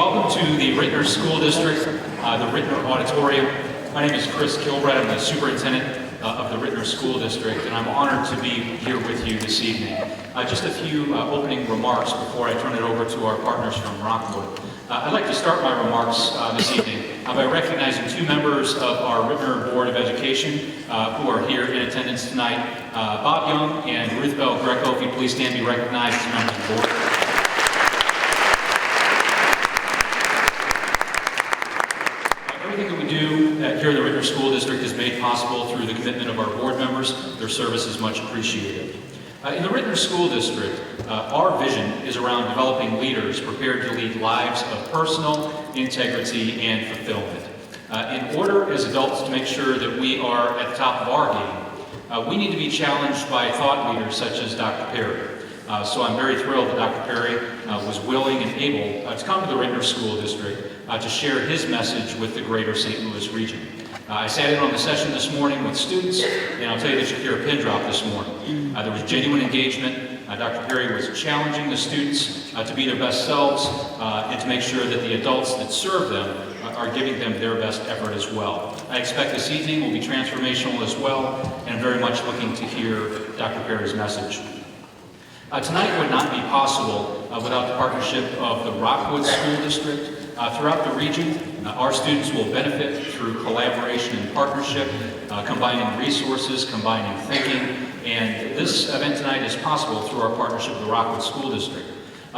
welcome to the Ritenour School District, the Ritenour Auditorium. My name is Chris Kilbreth. I'm the superintendent of the Ritenour School District, and I'm honored to be here with you this evening. Just a few opening remarks before I turn it over to our partners from Rockwood. I'd like to start my remarks this evening by recognizing two members of our Ritenour Board of Education who are here in attendance tonight. Bob Young and Ruth Bell Greco, if you'd please stand and be recognized as members of the board. Everything that we do here in the Ritenour School District is made possible through the commitment of our board members. Their service is much appreciated. In the Ritenour School District, our vision is around developing leaders prepared to lead lives of personal integrity and fulfillment. In order as adults to make sure that we are at the top of our game, we need to be challenged by thought leaders such as Dr. Perry. So I'm very thrilled that Dr. Perry was willing and able to come to the Ritenour School District to share his message with the greater St. Louis region. I sat in on the session this morning with students, and I'll tell you that you hear a pin drop this morning. There was genuine engagement. Dr. Perry was challenging the students to be their best selves and to make sure that the adults that serve them are giving them their best effort as well. I expect this evening will be transformational as well, and I'm very much looking to hear Dr. Perry's message. Tonight would not be possible without the partnership of the Rockwood School District. Throughout the region, our students will benefit through collaboration and partnership, combining resources, combining thinking, and this event tonight is possible through our partnership with the Rockwood School District.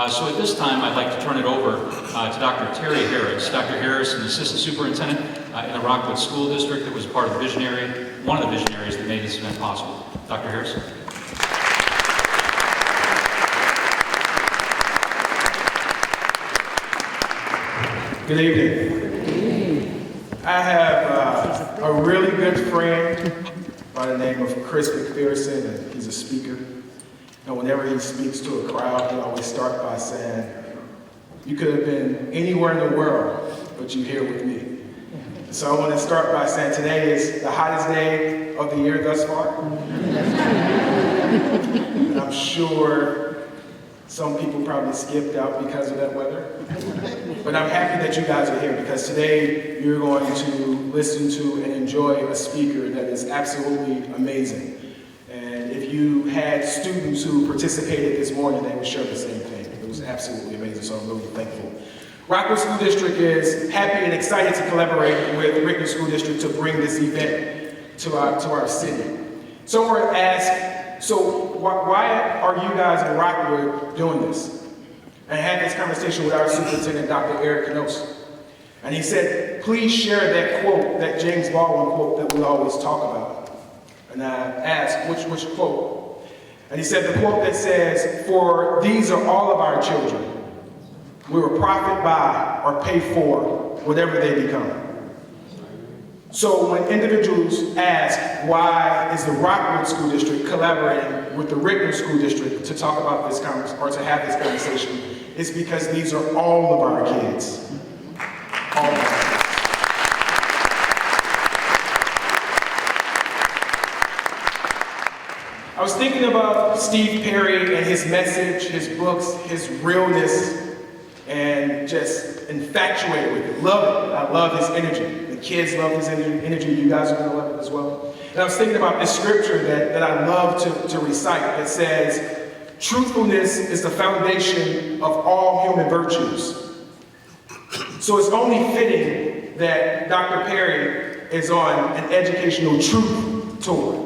So at this time, I'd like to turn it over to Dr. Terry Harris. Dr. Harris, an assistant superintendent in the Rockwood School District that was part of the one of the visionaries that made this event possible. Dr. Harris. Good evening. I have a really good friend by the name of Chris McPherson, and he's a speaker. And whenever he speaks to a crowd, he always starts by saying, "You could have been anywhere in the world, but you're here with me." So I want to start by saying today is the hottest day of the year thus far. And I'm sure some people probably skipped out because of that weather. But I'm happy that you guys are here because today you're going to listen to and enjoy a speaker that is absolutely amazing. And if you had students who participated this morning, they would share the same thing. It was absolutely amazing, so I'm really thankful. Rockwood School District is happy and excited to collaborate with Ritenour School District to bring this event to our city. Someone asked, so why are you guys in Rockwood doing this? And I had this conversation with our superintendent, Dr. Eric Knos. And he said, please share that quote, that James Baldwin quote that we always talk about. And I asked, which quote? And he said the quote that says, "For these are all of our children. We will profit by or pay for whatever they become." So when individuals ask, why is the Rockwood School District collaborating with the Ritenour School District to talk about this conversation, or to have this conversation, it's because these are all of our kids. All of us. I was thinking about Steve Perry and his message, his books, his realness, and just infatuated with it. Love it. I love his energy. The kids love his energy. You guys are going to love it as well. And I was thinking about this scripture that I love to recite that says, "Truthfulness is the foundation of all human virtues." So it's only fitting that Dr. Perry is on an educational truth tour.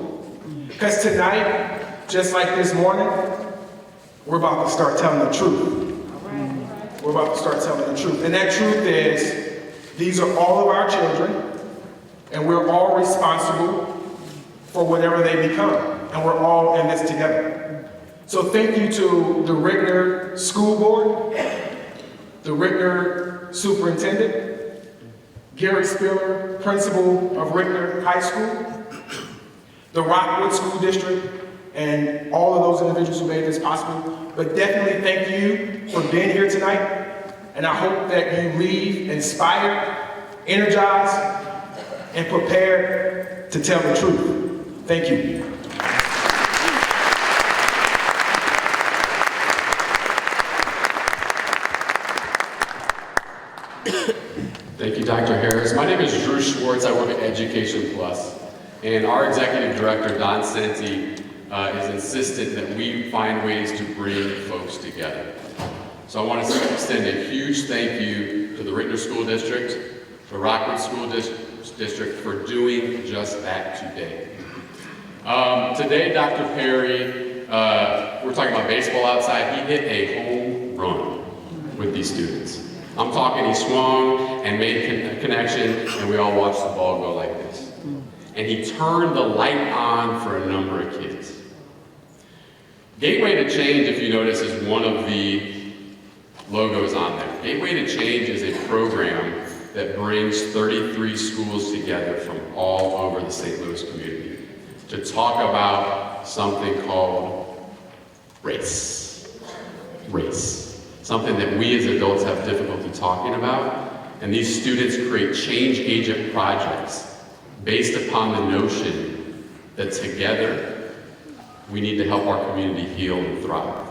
Because tonight, just like this morning, we're about to start telling the truth. We're about to start telling the truth. And that truth is, these are all of our children, and we're all responsible for whatever they become. And we're all in this together. So thank you to the Ritenour School Board, the Ritenour Superintendent, Garrett Spiller, Principal of Ritenour High School, the Rockwood School District, and all of those individuals who made this possible. But definitely thank you for being here tonight. And I hope that you leave inspired, energized, and prepared to tell the truth. Thank you. Dr. Harris. My name is Drew Schwartz. I work at Education Plus. And our executive director, Don Senti, is insistent that we find ways to bring folks together. So I want to extend a huge thank you to the Ritenour School District, the Rockwood School District for doing just that today. Today, Dr. Perry, we're talking about baseball outside. He hit a home run with these students. I'm talking he swung and made a connection, and we all watched the ball go like this. And he turned the light on for a number of kids. Gateway to Change, if you notice, is one of the logos on there. Gateway to Change is a program that brings 33 schools together from all over the St. Louis community to talk about something called race. Race. Something that we as adults have difficulty talking about. And these students create change agent projects based upon the notion that together we need to help our community heal and thrive.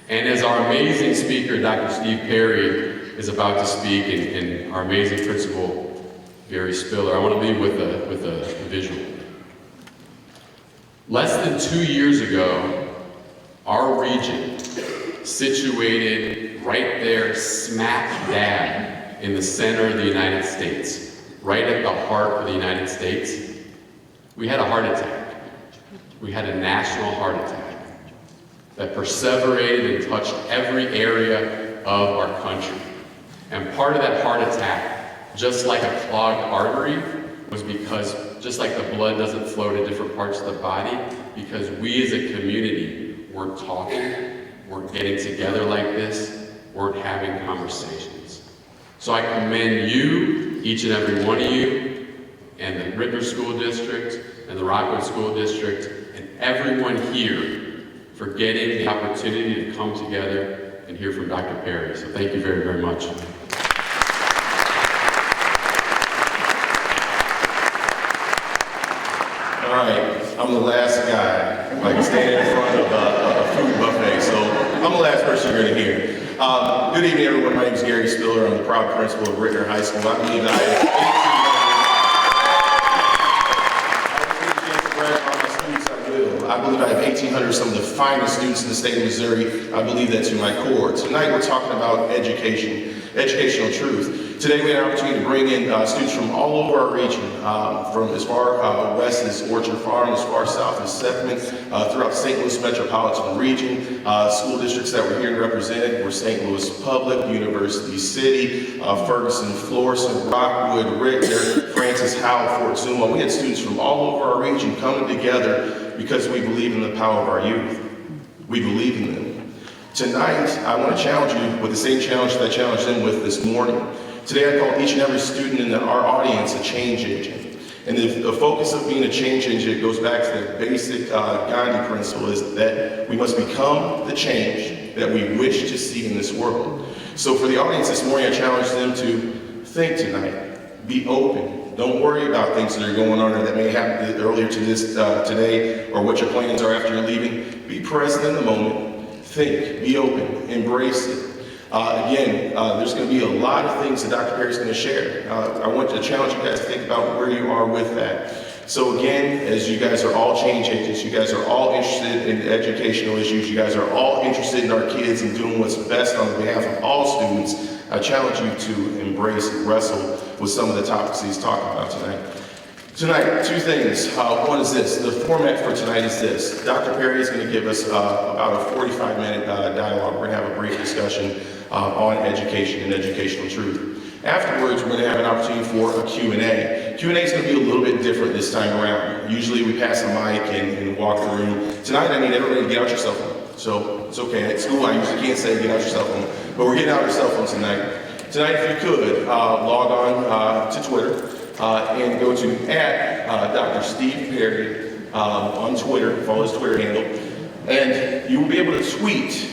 And as our amazing speaker, Dr. Steve Perry, is about to speak, and our amazing principal, Gary Spiller, I want to leave with a visual. Less than 2 years ago, our region, situated right there, smack dab in the center of the United States, right at the heart of the United States, we had a heart attack. We had a national heart attack that perseverated and touched every area of our country. And part of that heart attack, just like a clogged artery, was because just like the blood doesn't flow to different parts of the body, because we as a community weren't talking, weren't getting together like this, weren't having conversations. So I commend you, each and every one of you, and the Ritenour School District, and the Rockwood School District, and everyone here for getting the opportunity to come together and hear from Dr. Perry. So thank you very, very much. All right, I'm the last guy, like standing in front of a food buffet, so I'm the last person you're going to hear. Good evening, everyone. My name is Gary Spiller. I'm the proud principal of Ritenour High School. I believe that I believe I have 1,800 of some of the finest students in the state of Missouri. I believe that to my core. Tonight we're talking about education, educational truth. Today we had an opportunity to bring in students from all over our region, from as far west as Orchard Farm, as far south as Septman, throughout the St. Louis metropolitan region. School districts that were here represented were St. Louis Public, University City, Ferguson, Florissant, Rockwood, Ritenour, Francis Howell, Fort Zuma. We had students from all over our region coming together because we believe in the power of our youth. We believe in them. Tonight, I want to challenge you with the same challenge that I challenged them with this morning. Today, I call each and every student in our audience a change agent. And the focus of being a change agent goes back to the basic Gandhi principle, is that we must become the change that we wish to see in this world. So for the audience this morning, I challenge them to think tonight, be open. Don't worry about things that are going on or that may happen earlier to this today, or what your plans are after you're leaving. Be present in the moment, think, be open, embrace it. There's going to be a lot of things that Dr. Perry's going to share. I want to challenge you guys to think about where you are with that. So again, as you guys are all change agents, you guys are all interested in educational issues, you guys are all interested in our kids and doing what's best on behalf of all students, I challenge you to embrace and wrestle with some of the topics he's talking about tonight. Tonight, two things. One is this. The format for tonight is this. Dr. Perry is going to give us about a 45-minute dialogue. We're going to have a brief discussion on education and educational truth. Afterwards, we're going to have an opportunity for a Q&A. Q&A is going to be a little bit different this time around. Usually we pass a mic and walk the room. Tonight, I need everybody to get out your cell phone. So it's okay. At school, I usually can't say get out your cell phone, but we're getting out our cell phones tonight. Tonight, if you could, log on to Twitter and go to Dr. Steve Perry on Twitter, follow his Twitter handle, and you will be able to tweet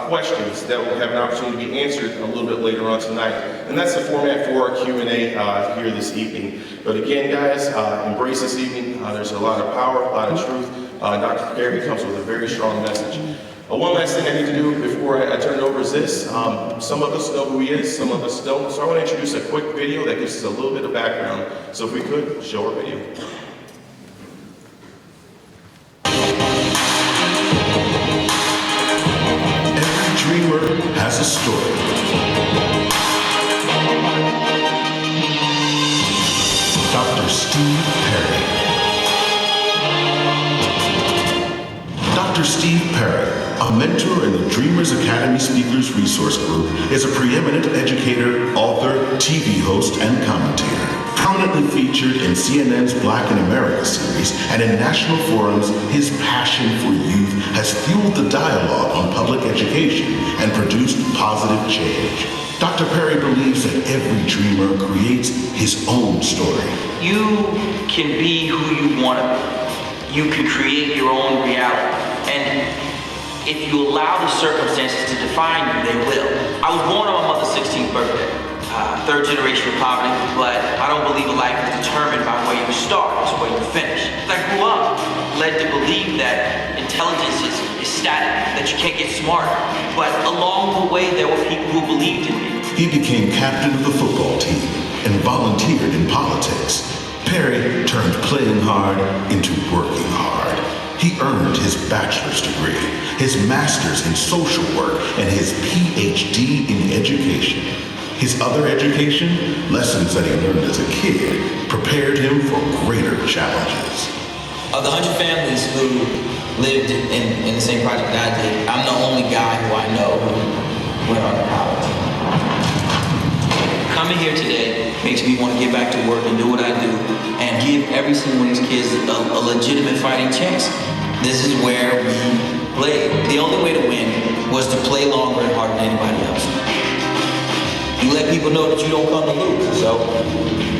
questions that will have an opportunity to be answered a little bit later on tonight. And that's the format for our Q&A here this evening. But again, guys, embrace this evening. There's a lot of power, a lot of truth. Dr. Perry comes with a very strong message. One last thing I need to do before I turn it over is this. Some of us know who he is, some of us don't. So I want to introduce a quick video that gives us a little bit of background. So if we could, show our video. Every dreamer has a story. Dr. Steve Perry. Dr. Steve Perry, a mentor in the Dreamers Academy Speakers Resource Group, is a preeminent educator, author, TV host, and commentator. Prominently featured in CNN's Black in America series and in national forums, his passion for youth has fueled the dialogue on public education and produced positive change. Dr. Perry believes that every dreamer creates his own story. You can be who you want to be. You can create your own reality. And if you allow the circumstances to define you, they will. I was born on my mother's 16th birthday. Third generation of poverty, but I don't believe a life is determined by where you start, it's where you finish. I grew up led to believe that intelligence is static, that you can't get smarter. But along the way, there were people who believed in me. He became captain of the football team and volunteered in politics. Perry turned playing hard into working hard. He earned his bachelor's degree, his master's in social work, and his PhD in education. His other education, lessons that he learned as a kid, prepared him for greater challenges. Of the 100 families who lived in the same project that I did, I'm the only guy who I know who went on to college. Coming here today makes me want to get back to work and do what I do and give every single one of these kids a legitimate fighting chance. This is where we play. The only way to win was to play longer and harder than anybody else. You let people know that you don't come to lose. So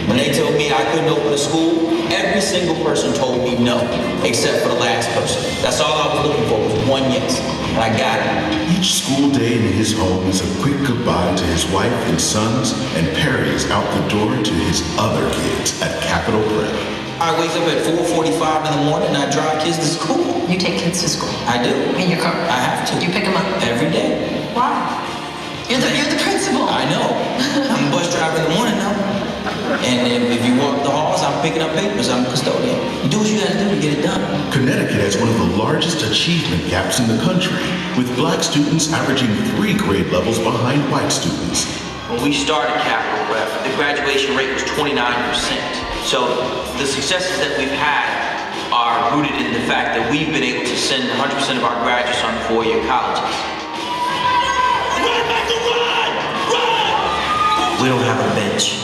when they told me I couldn't open a school, every single person told me no, except for the last person. That's all I was looking for, was one yes, and I got it. Each school day in his home is a quick goodbye to his wife and sons, and Perry is out the door to his other kids at Capitol Prep. I wake up at 4:45 in the morning and I drive kids to school. You take kids to school? I do. In your car? I have to. You pick them up? Every day. Why? You're the principal. I know. I'm a bus driver in the morning now. And if you walk the halls, I'm picking up papers. I'm a custodian. You do what you gotta do to get it done. Connecticut has one of the largest achievement gaps in the country, with black students averaging 3 grade levels behind white students. When we started Capital Rep, the graduation rate was 29%. So the successes that we've had are rooted in the fact that we've been able to send 100% of our graduates on 4-year colleges. We don't have a bench.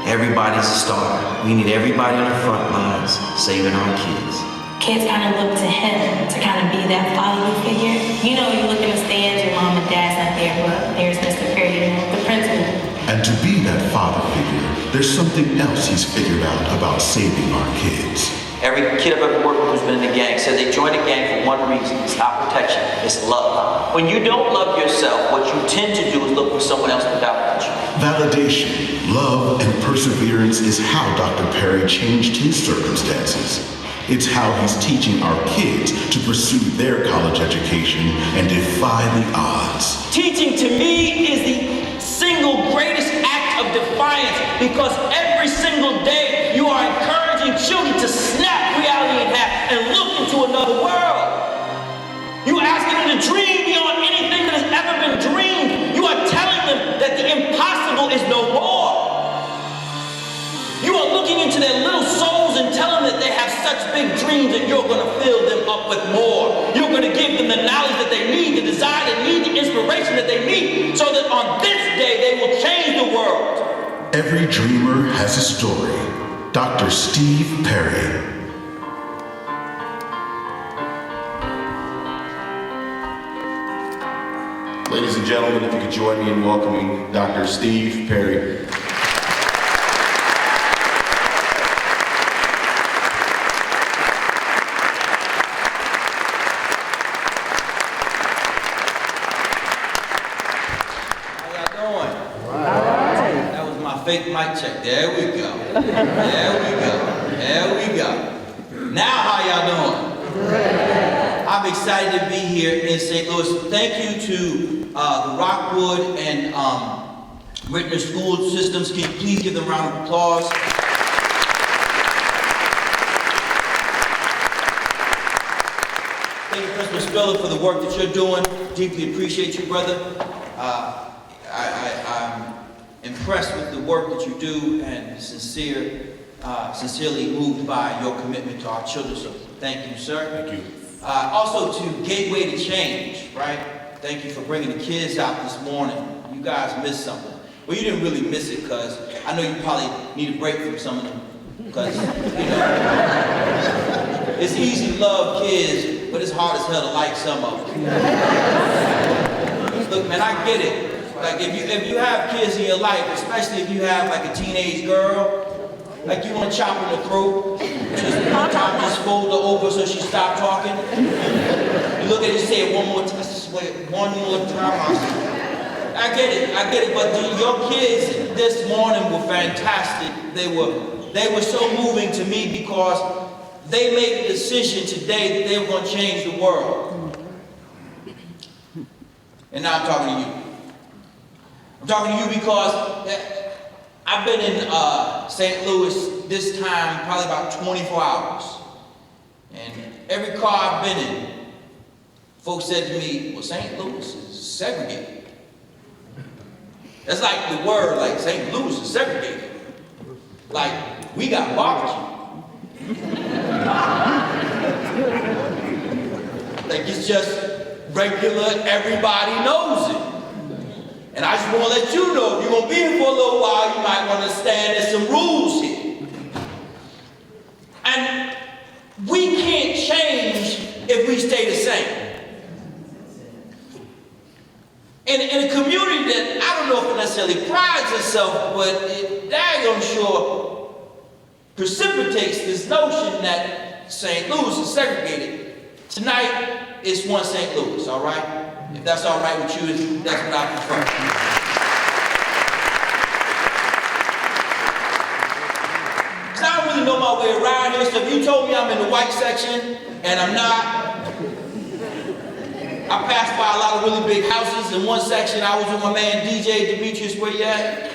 Everybody's a star. We need everybody on the front lines saving our kids. Kids kind of look to him to kind of be that fatherly figure. You know, you look in the stands, your mom and dad's not there, but there's Mr. Perry, the principal. And to be that father figure, there's something else he's figured out about saving our kids. Every kid I've ever worked with who's been in the gang said they joined a gang for one reason. It's not protection, it's love. When you don't love yourself, what you tend to do is look for someone else to validate you. Validation, love, and perseverance is how Dr. Perry changed his circumstances. It's how he's teaching our kids to pursue their college education and defy the odds. Teaching to me is the single greatest act of defiance, because every single day you are encouraging children to snap reality in half and look into another world. You are asking them to dream beyond anything that has ever been dreamed. You are telling them that the impossible is no more. You are looking into their little souls and telling them that they have such big dreams that you're going to fill them up with more. You're going to give them the knowledge that they need, the desire they need, the inspiration that they need, so that on this day they will change the world. Every dreamer has a story. Dr. Steve Perry. Ladies and gentlemen, if you could join me in welcoming Dr. Steve Perry. Fake mic check. There we go. There we go. There we go. Now how y'all doing? I've I'm excited to be here in St. Louis. Thank you to the Rockwood and Ritenour school systems. Can you please give them a round of applause? Thank you, Principal Spiller, for the work that you're doing. Deeply appreciate you, brother. I'm impressed with the work that you do and sincerely moved by your commitment to our children. So thank you, sir. Thank you. Also to Gateway to Change, right? Thank you for bringing the kids out this morning. You guys missed something. Well, you didn't really miss it because I know you probably need a break from some of them because, you know, it's easy to love kids, but it's hard as hell to like some of them. Look, man, I get it. Like, if you have kids in your life, especially if you have, like, a teenage girl, like, you want to chop her in the throat, just fold her over so she stop talking. You look at it and say it one more time. One more time. I get it, but your kids this morning were fantastic. They were so moving to me because they made the decision today that they were going to change the world. And now I'm talking to you. I'm talking to you because I've been in St. Louis this time probably about 24 hours. And every car I've been in, folks said to me, well, St. Louis is segregated. That's like the word, like St. Louis is segregated. Like, we got barbecue. Like, it's just regular, everybody knows it. And I just want to let you know, if you're going to be here for a little while, you might want to understand there's some rules here. And we can't change if we stay the same. In a community that, I don't know if it necessarily prides itself, but it daggone sure precipitates this notion that St. Louis is segregated. Tonight, it's one St. Louis, all right? If that's all right with you, that's what I prefer. Because I don't really know my way around here, so if you told me I'm in the white section, and I'm not, I passed by a lot of really big houses. In one section, I was with my man DJ Demetrius, where you at?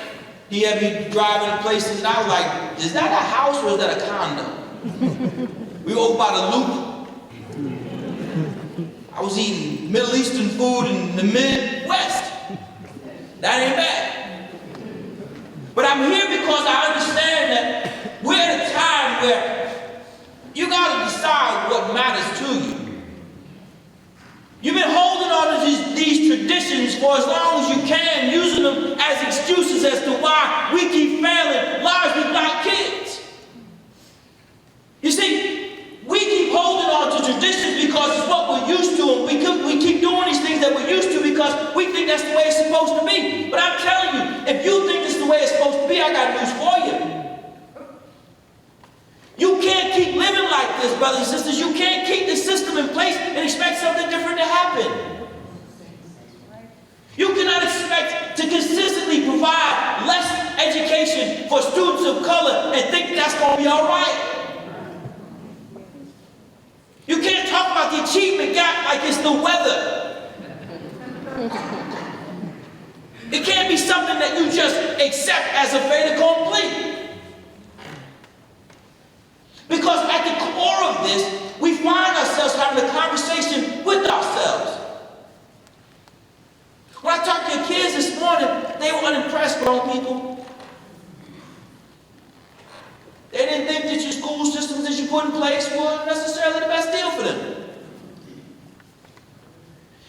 He had me driving to places, and I was like, is that a house or is that a condo? We were over by the Loop. I was eating Middle Eastern food in the Midwest. That ain't bad. But I'm here because I understand that we're at a time where you gotta decide what matters to you. You've been holding on to these traditions for as long as you can, using them as excuses as to why we keep failing largely black kids. You see, we keep holding on to traditions because it's what we're used to, and we keep doing these things that we're used to because we think that's the way it's supposed to be. But I'm telling you, if you think it's the way it's supposed to be, I got news for you. You can't keep living like this, brothers and sisters. You can't keep the system in place and expect something different to happen. You cannot expect to consistently provide less education for students of color and think that's going to be all right. You can't talk about the achievement gap like it's the weather. It can't be something that you just accept as a fait accompli. Because at the core of this, we find ourselves having a conversation with ourselves. When I talked to your kids this morning, they were unimpressed, grown people. They didn't think that your school systems that you put in place were necessarily the best deal for them.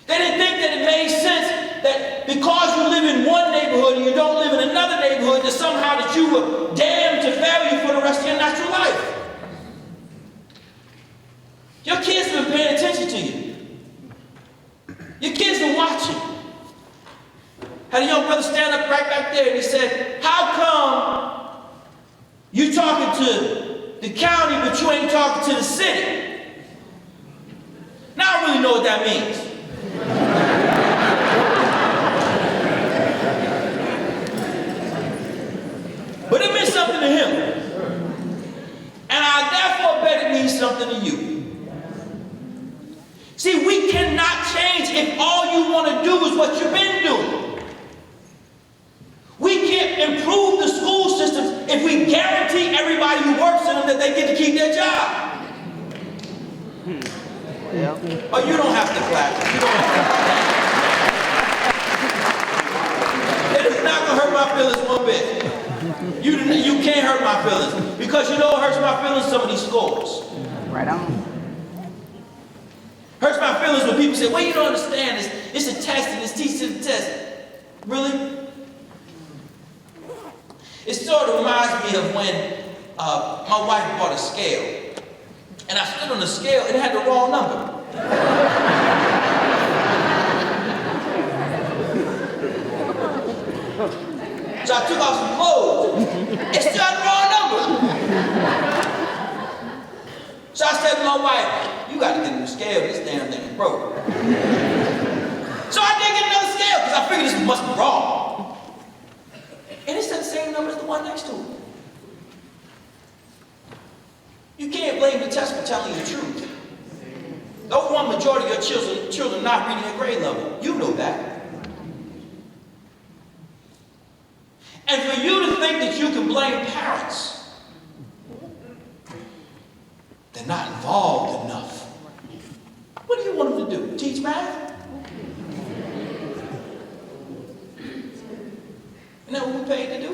They didn't think that it made sense that because you live in one neighborhood and you don't live in another neighborhood, that somehow that you were damned to failure for the rest of your natural life. Your kids have been paying attention to you. Your kids are watching. Had a young brother stand up right back there and he said, how come you talking to the county, but you ain't talking to the city? Now I really know what that means. But it meant something to him. And I therefore bet it means something to you. See, we cannot change if all you want to do is what you've been doing. We can't improve the school systems if we guarantee everybody who works in them that they get to keep their job. Oh, you don't have to clap. You don't have to clap. It is not going to hurt my feelings one bit. You can't hurt my feelings. Because you know what hurts my feelings? Some of these scores. Right on. Hurts my feelings when people say, well, you don't understand. It's a test and it's teaching the test. Really? It sort of reminds me of when my wife bought a scale. And I stood on the scale and it had the wrong number. So I took off some clothes. It still had the wrong number. So I said to my wife, you got to get a new scale. This damn thing is broke. So I did get another scale because I figured this must be wrong. And it said the same number as the one next to it. You can't blame the test for telling you the truth. The overwhelming majority of your children not reading at grade level. You know that. And for you to think that you can blame parents, they're not involved enough. What do you want them to do? Teach math? Isn't that what we're paid to do?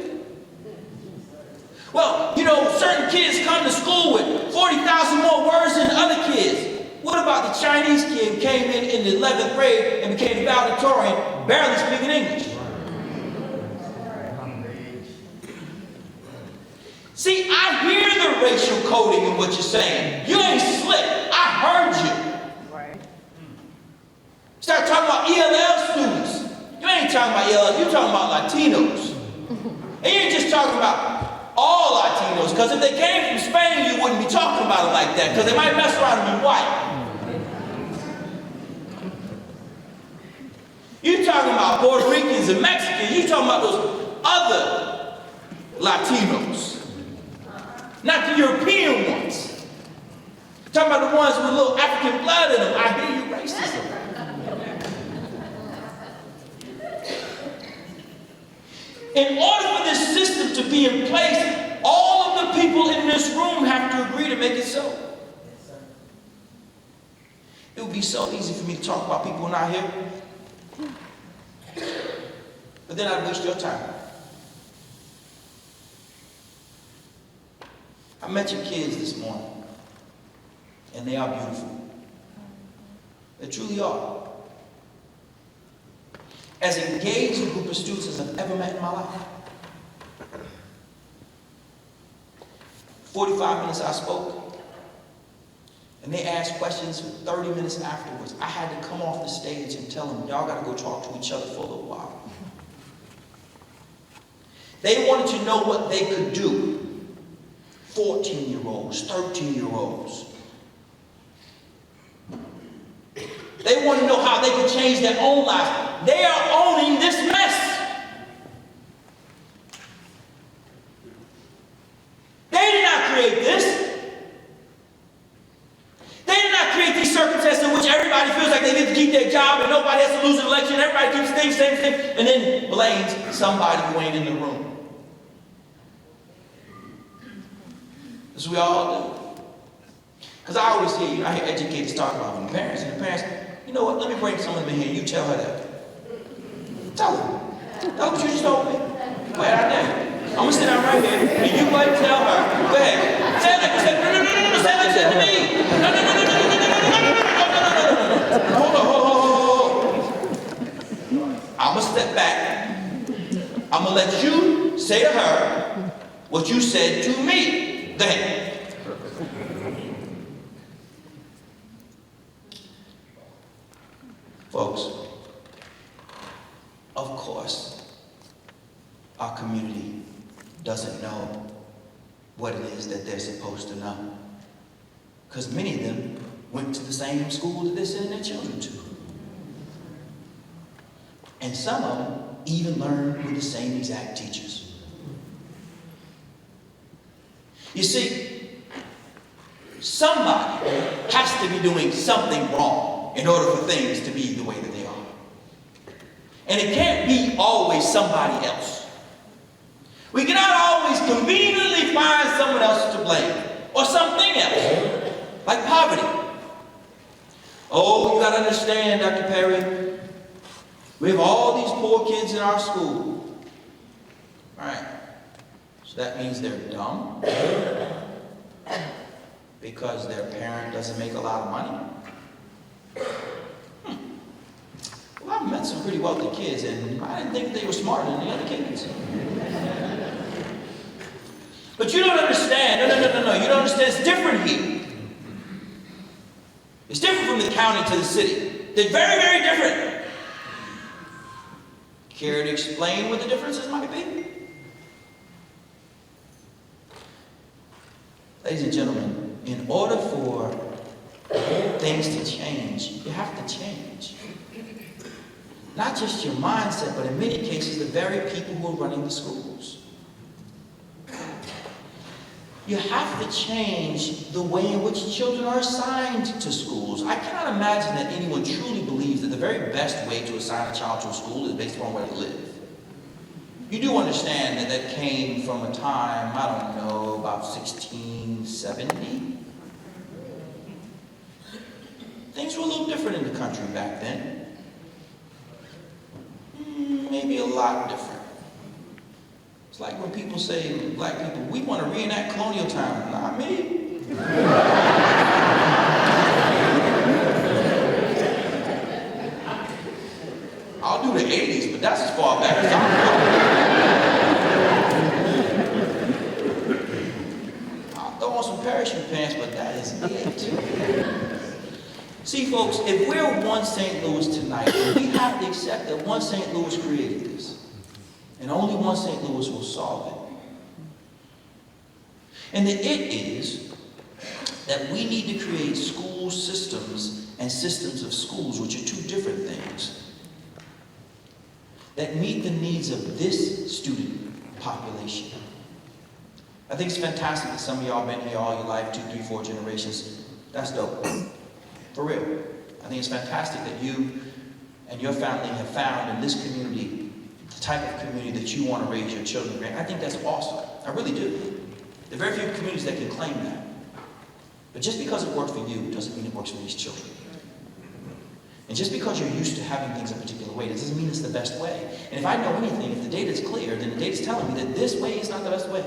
Well, you know, certain kids come to school with 40,000 more words than other kids. What about the Chinese kid who came in the 11th grade and became valedictorian, barely speaking English? See, I hear the racial coding in what you're saying. You ain't slick. I heard you. Right. Start talking about ELL students. You ain't talking about ELL, you're talking about Latinos. And you ain't just talking about all Latinos, because if they came from Spain, you wouldn't be talking about it like that, because they might mess around and be white. You're talking about Puerto Ricans and Mexicans. You're talking about those other Latinos. Not the European ones. Talking about the ones with a little African blood in them. I hear you racism. In order for this system to be in place, all of the people in this room have to agree to make it so. It would be so easy for me to talk about people not here. But then I'd waste your time. I met your kids this morning, and they are beautiful. They truly are. As engaged a group of students as I've ever met in my life. 45 minutes I spoke, and they asked questions for 30 minutes afterwards. I had to come off the stage and tell them, y'all got to go talk to each other for a little while. They wanted to know what they could do. 14-year-olds, 13-year-olds. They want to know how they can change their own lives. They are owning this mess. They did not create this. They did not create these circumstances in which everybody feels like they get to keep their job and nobody has to lose an election. Everybody keeps things, same thing, and then blames somebody who ain't in the room. As we all do. Because I always hear, I hear educators talk about when the parents, you know what, let me bring some of them in here, you tell her that. Tell her. Tell her what you just told me. Go ahead, I dare. I'm going to sit down right here, and you go ahead and tell her. Go ahead. Say like you said, no, say like you said to me. Hold on. I'm going to step back. I'm going to let you say to her what you said to me. Go ahead. Folks, of course, our community doesn't know what it is that they're supposed to know. Because many of them went to the same school that they're sending their children to. And some of them even learned with the same exact teachers. You see, somebody has to be doing something wrong. in order for things to be the way that they are. And it can't be always somebody else. We cannot always conveniently find someone else to blame or something else, like poverty. Oh, you gotta understand, Dr. Perry, we have all these poor kids in our school. All right, so that means they're dumb because their parent doesn't make a lot of money? Well, I've met some pretty wealthy kids, and I didn't think they were smarter than the other kids. But you don't understand. No. You don't understand. It's different here. It's different from the county to the city. They're very, very different. Care to explain what the differences might be? Ladies and gentlemen, in order for things to change, you have to change. Not just your mindset, but in many cases, the very people who are running the schools. You have to change the way in which children are assigned to schools. I cannot imagine that anyone truly believes that the very best way to assign a child to a school is based upon where they live. You do understand that that came from a time, I don't know, about 1670? Things were a little different in the country back then. Maybe a lot different. It's like when people say, black people, we want to reenact colonial time. Not me. I'll do the 80s, but that's as far back as I'm going. I'll throw on some parachute pants, but that is it. See, folks, if we're one St. Louis tonight, we have to accept that one St. Louis created this. And only one St. Louis will solve it. And the it is that we need to create school systems and systems of schools, which are two different things, that meet the needs of this student population. I think it's fantastic that some of y'all been here all your life, 2, 3, 4 generations. That's dope. For real. I think it's fantastic that you and your family have found in this community the type of community that you want to raise your children in. I think that's awesome. I really do. There are very few communities that can claim that. But just because it worked for you doesn't mean it works for these children. And just because you're used to having things a particular way, that doesn't mean it's the best way. And if I know anything, if the data is clear, then the data is telling me that this way is not the best way.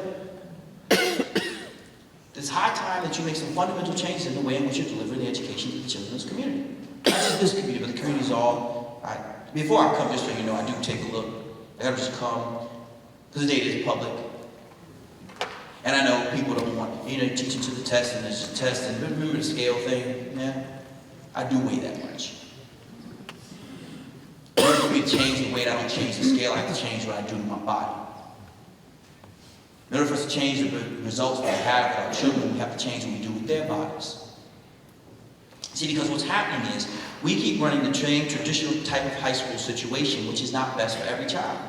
It's high time that you make some fundamental changes in the way in which you're delivering the education to the children in this community. Not just this community, but the community's all. Before I come, just so you know, I do take a look. I gotta just come, because the data is public. And I know people don't want, teaching to the test, and there's a test, and remember the scale thing? Yeah, I do weigh that much. In order for me to change the weight, I don't change the scale, I have to change what I do to my body. In order for us to change the results that we have with our children, we have to change what we do with their bodies. See, because what's happening is, we keep running the same traditional type of high school situation, which is not best for every child.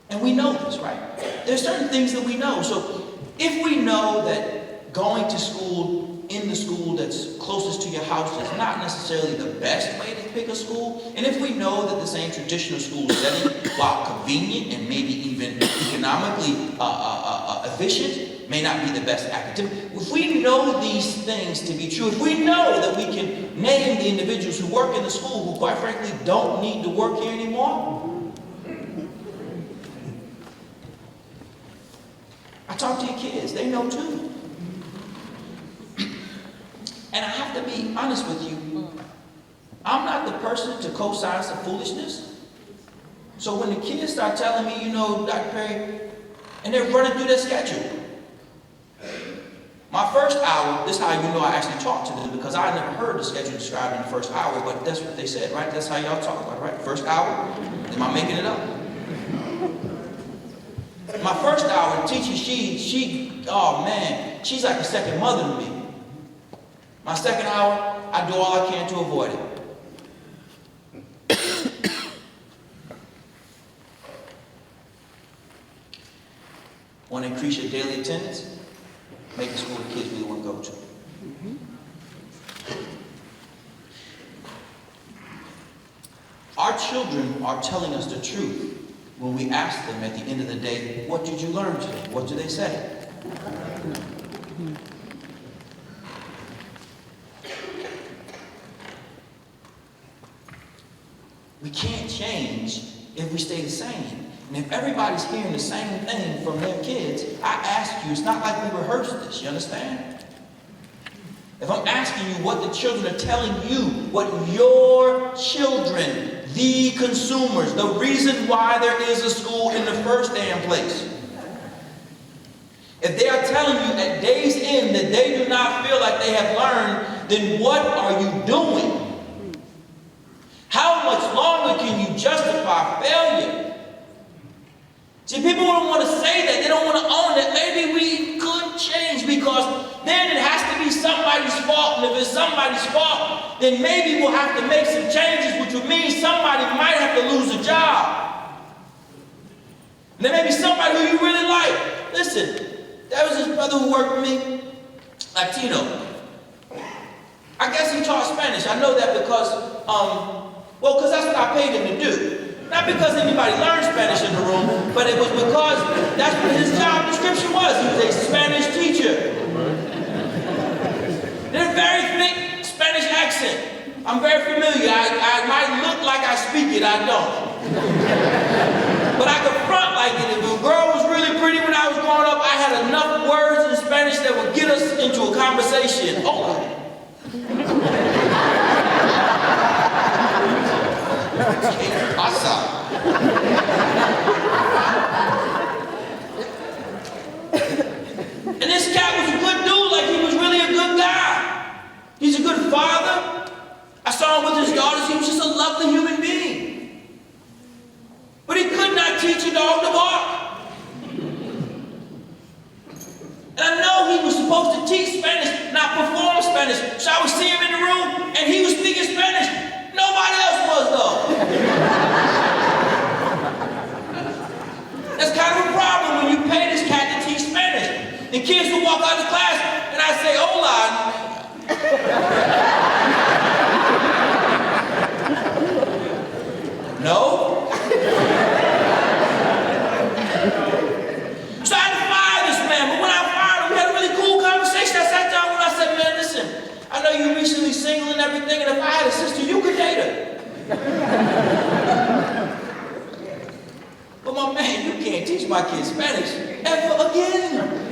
And we know this, right? There's certain things that we know. So, if we know that going to school in the school that's closest to your house is not necessarily the best way to pick a school, and if we know that the same traditional school setting, while convenient and maybe even economically efficient, may not be the best academic. If we know these things to be true, if we know that we can name the individuals who work in the school who, quite frankly, don't need to work here anymore, I talk to your kids, they know too. And I have to be honest with you, I'm not the person to co-sign some foolishness. So when the kids start telling me, Dr. Perry, and they're running through their schedule. My first hour, this is how you know I actually talked to them, because I never heard the schedule described in the first hour, but that's what they said, right? That's how y'all talk about it, right? First hour? Am I making it up? My first hour, the teacher, oh man, she's like a second mother to me. My second hour, I do all I can to avoid it. Want to increase your daily attendance? Make a school the kids really want to go to. Our children are telling us the truth when we ask them at the end of the day, what did you learn today? What do they say? We can't change if we stay the same. And if everybody's hearing the same thing from their kids, I ask you, it's not like we rehearsed this, you understand? If I'm asking you what the children are telling you, what your children, the consumers, the reason why there is a school in the first damn place, if they are telling you at day's end that they do not feel like they have learned, then what are you doing? How much longer can you justify failure? See, people don't want to say that. They don't want to own that. Maybe we could change, because then it has to be somebody's fault. And if it's somebody's fault, then maybe we'll have to make some changes, which would mean somebody might have to lose a job. And there may be somebody who you really like. Listen, there was this brother who worked with me, Latino. I guess he taught Spanish. I know that because, because that's what I paid him to do. Not because anybody learned Spanish in the room, but it was because that's what his job description was. He was a Spanish teacher. He had a very thick Spanish accent. I'm very familiar. I might look like I speak it, I don't. But I could front like it. If a girl was really pretty when I was growing up, I had enough words in Spanish that would get us into a conversation. Hola. ¿Qué pasa? And this cat was a good dude, like he was really a good guy. He's a good father. I saw him with his daughters. He was just a lovely human being. But he could not teach a dog to bark. And I know he was supposed to teach Spanish, not perform Spanish. So I would see him in the room, and he was speaking Spanish. Nobody else was, though. That's kind of a problem when you pay this cat to teach Spanish. And kids will walk out of class, and I say, hola. No? So I had to fire this man, but when I fired him, we had a really cool conversation. I sat down and I said, man, listen, I know you're recently single and everything, and if I had a sister, you could date her. But my man, you can't teach my kids Spanish ever again.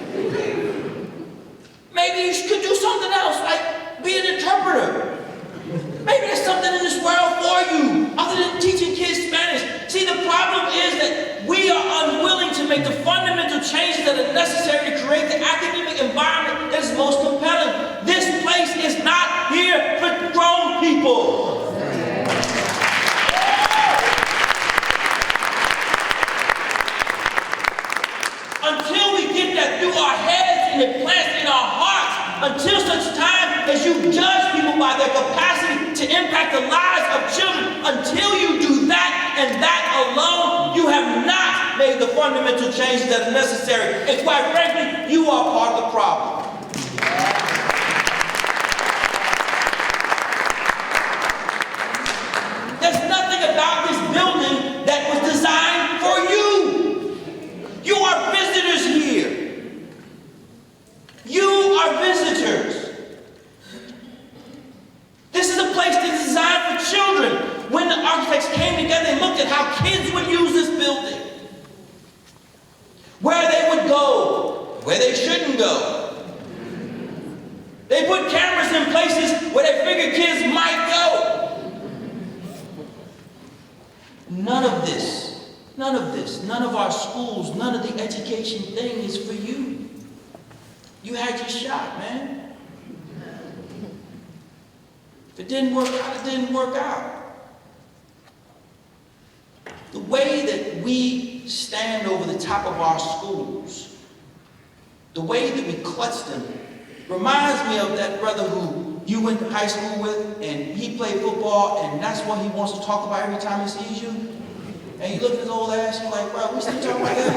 Maybe you could do something else, like be an interpreter. Maybe there's something in this world for you other than teaching kids Spanish. See, the problem is that we are unwilling to make the fundamental changes that are necessary to create the academic environment that is most compelling. This place is not here for grown people. Until we get that through our heads and it plants in our hearts, until such time as you judge people by their capacity to impact the lives of children, until you do that and that alone, you have not made the fundamental changes that are necessary. And quite frankly, you are part of the problem. There's nothing about this building that was designed for you. You are visitors here. You are visitors. This is a place that's designed for children. When the architects came together and looked at how kids would use this building, where they would go, where they shouldn't go. They put cameras in places where they figured kids might go. None of our schools, none of the education thing is for you. You had your shot, man. If it didn't work out, it didn't work out. The way that we stand over the top of our schools, the way that we clutch them, reminds me of that brother who you went to high school with, and he played football, and that's what he wants to talk about every time he sees you. And you look at his old ass, you're like, bro, we still talking about that?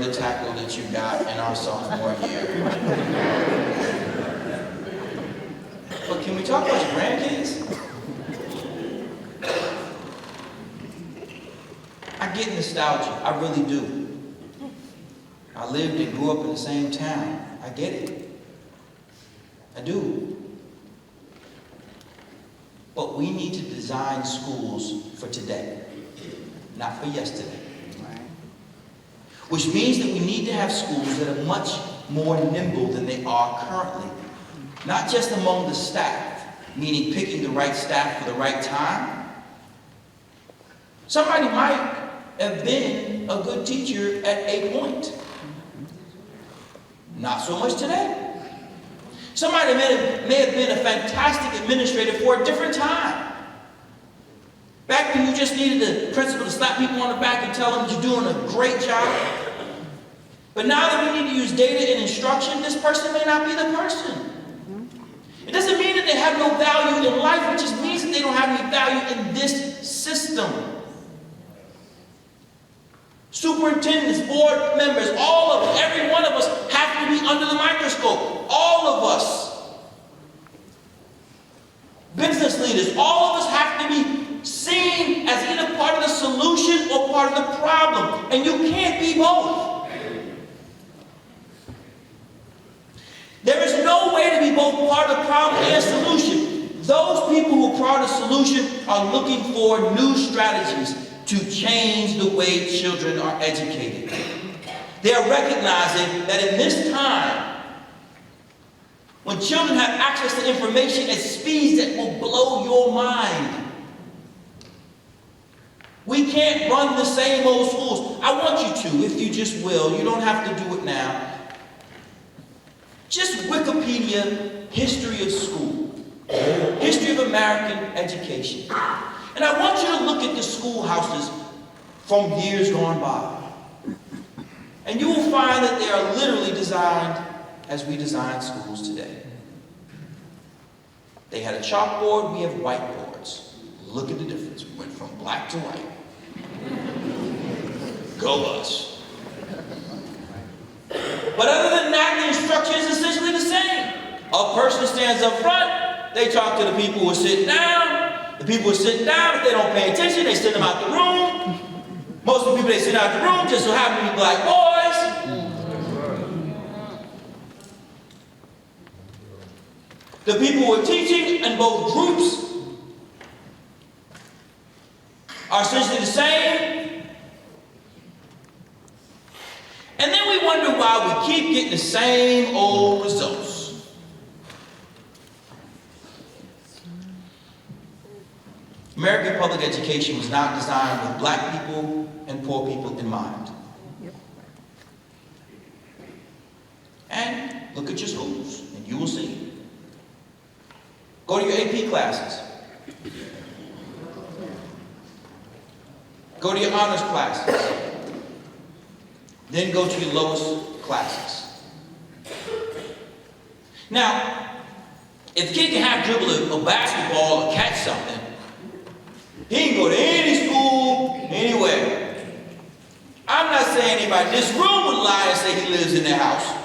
inverted tackle that you got in our sophomore year. But can we talk about your grandkids? I get nostalgia, I really do. I lived and grew up in the same town. I get it. I do. But we need to design schools for today, not for yesterday. Which means that we need to have schools that are much more nimble than they are currently. Not just among the staff, meaning picking the right staff for the right time. Somebody might have been a good teacher at a point. Not so much today. Somebody may have been a fantastic administrator for a different time. Back when you just needed the principal to slap people on the back and tell them you're doing a great job. But now that we need to use data and instruction, this person may not be the person. It doesn't mean that they have no value in life, it just means that they don't have any value in this system. Superintendents, board members, all of us, every one of us have to be under the microscope. All of us. Business leaders, all of us have to be seen as either part of the solution or part of the problem. And you can't be both. There is no way to be both part of the problem and solution. Those people who are part of the solution are looking for new strategies to change the way children are educated. They are recognizing that in this time, when children have access to information at speeds that will blow your mind, we can't run the same old schools. I want you to, if you just will. You don't have to do it now. Just Wikipedia, history of school, history of American education. And I want you to look at the schoolhouses from years gone by. And you will find that they are literally designed as we design schools today. They had a chalkboard, we have whiteboards. Look at the difference. We went from black to white. Go us. But other than that, the instruction is essentially the same. A person stands up front, they talk to the people who are sitting down. The people who are sitting down, if they don't pay attention, they send them out the room. Most of the people they send out the room just so happen to be black boys. The people who are teaching in both groups are essentially the same. And then we wonder why we keep getting the same old results. American public education was not designed with black people and poor people in mind. And look at your schools, and you will see. Go to your AP classes. Go to your honors classes. Then go to your lowest classes. Now, if the kid can have dribble a basketball or catch something, he can go to any school, anywhere. I'm not saying anybody in this room would lie and say he lives in their house.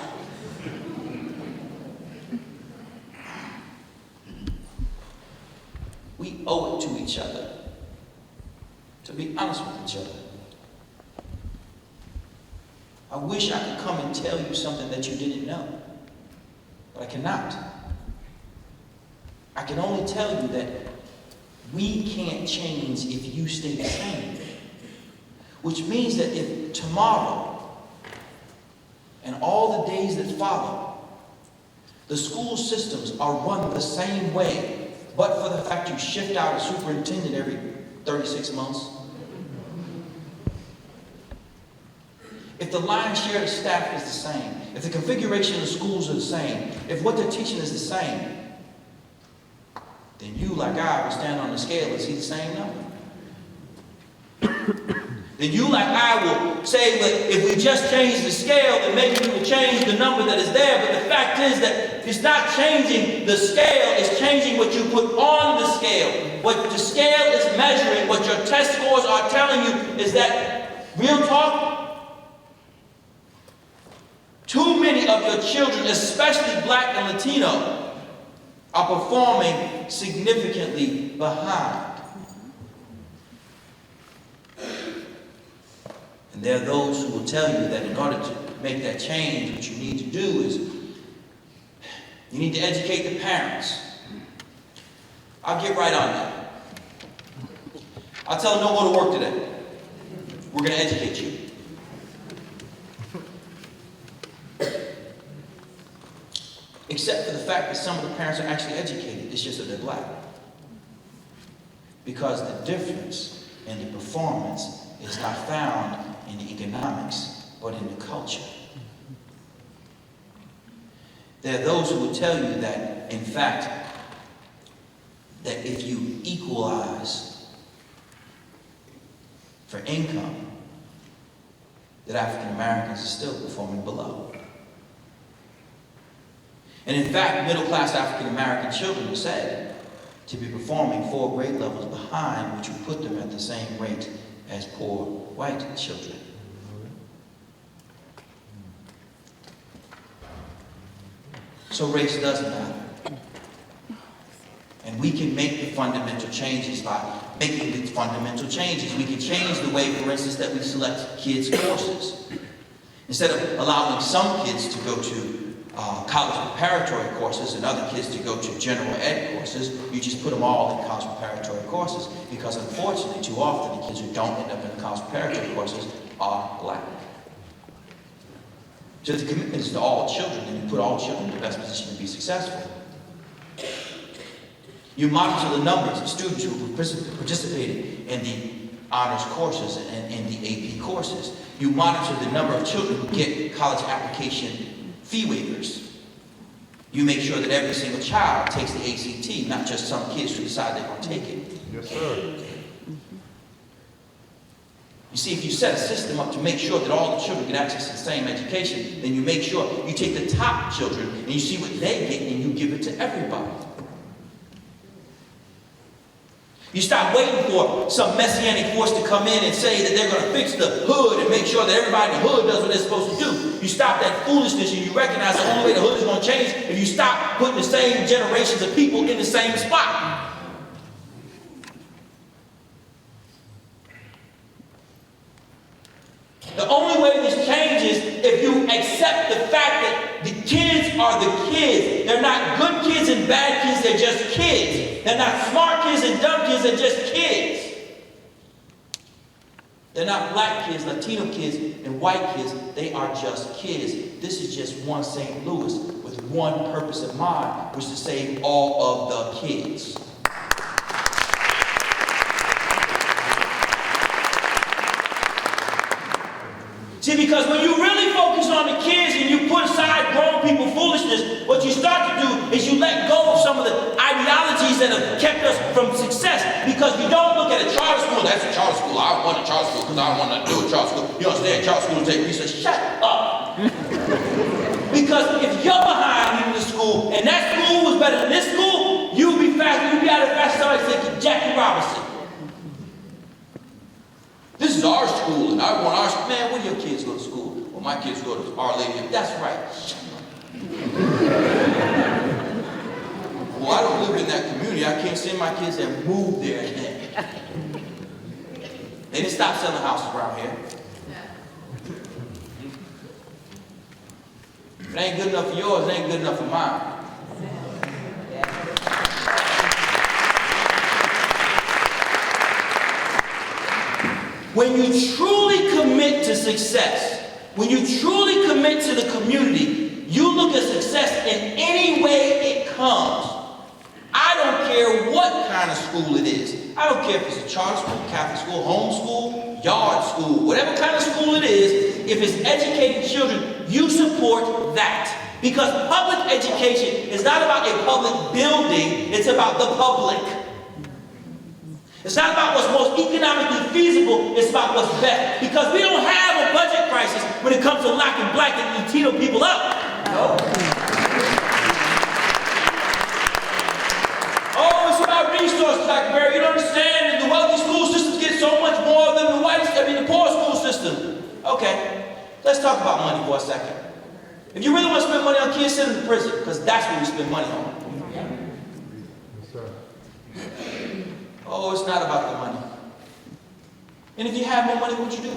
We owe it to each other to be honest with each other. I wish I could come and tell you something that you didn't know, but I cannot. I can only tell you that we can't change if you stay the same. Which means that if tomorrow and all the days that follow, the school systems are run the same way, but for the fact you shift out a superintendent every 36 months, if the lion's share of the staff is the same, if the configuration of the schools are the same, if what they're teaching is the same, then you, like I, will stand on the scale and see the same number. Then you, like I, will say, well, if we just change the scale, then maybe we will change the number that is there. But the fact is that it's not changing the scale, it's changing what you put on the scale. What the scale is measuring, what your test scores are telling you is that, real talk, of your children, especially Black and Latino, are performing significantly behind. And there are those who will tell you that in order to make that change, what you need to do is you need to educate the parents. I'll get right on that. I'll tell them don't go to work today. We're going to educate you. Except for the fact that some of the parents are actually educated. It's just that they're Black. Because the difference in the performance is not found in the economics, but in the culture. There are those who will tell you that, in fact, that if you equalize for income, that African Americans are still performing below. And in fact, middle-class African American children are said to be performing 4 grade levels behind, which would put them at the same rate as poor white children. So race does matter. And we can make the fundamental changes by making the fundamental changes. We can change the way, for instance, that we select kids' courses. Instead of allowing some kids to go to college preparatory courses and other kids to go to general ed courses, you just put them all in college preparatory courses. Because unfortunately, too often, the kids who don't end up in the college preparatory courses are Black. So the commitment is to all children, and you put all children in the best position to be successful. You monitor the numbers of students who participated in the honors courses and in the AP courses. You monitor the number of children who get college application fee waivers. You make sure that every single child takes the ACT, not just some kids who decide they're going to take it. Yes, sir. You see, if you set a system up to make sure that all the children get access to the same education, then you make sure you take the top children and you see what they get and you give it to everybody. You stop waiting for some messianic force to come in and say that they're going to fix the hood and make sure that everybody in the hood does what they're supposed to do. You stop that foolishness and you recognize the only way the hood is going to change if you stop putting the same generations of people in the same spot. The only way this changes if you accept the fact that the kids are the kids. They're not good kids and bad kids, they're just kids. They're not smart kids and dumb kids, they're just kids. They're not Black kids, Latino kids, and white kids, they are just kids. This is just one St. Louis with one purpose in mind, which is to save all of the kids. See, because when you really focus on the kids and you put aside grown people foolishness, what you start to do is you let go of some of the ideologies that have kept us from success. Because you don't look at a charter school, that's a charter school, I want a charter school because I don't want nothing to do with charter school. You understand, charter schools take research. Shut up. Because if you're behind in the school and that school was better than this school, you'd be faster, you'd be out of fast somebody say Jackie Robinson. This is our school, and I want our school. Man, where do your kids go to school? Well, my kids go to Our Lady. That's right. Shut up. Well, I don't live in that community. I can't send my kids and move there and then. They didn't stop selling houses around here. If it ain't good enough for yours, it ain't good enough for mine. When you truly commit to success, when you truly commit to the community, you look at success in any way it comes. I don't care what kind of school it is. I don't care if it's a charter school, Catholic school, homeschool, yard school, whatever kind of school it is, if it's educating children, you support that. Because public education is not about a public building, it's about the public. It's not about what's most economically feasible, it's about what's best. Because we don't have a budget crisis when it comes to locking Black and Latino people up. No. Oh, it's about resources, Dr. Barry. You don't understand that the wealthy school systems get so much more than the poor school system. Okay, let's talk about money for a second. If you really want to spend money on kids, send them to prison, because that's what we spend money on. Oh, it's not about the money. And if you have more money, what you do?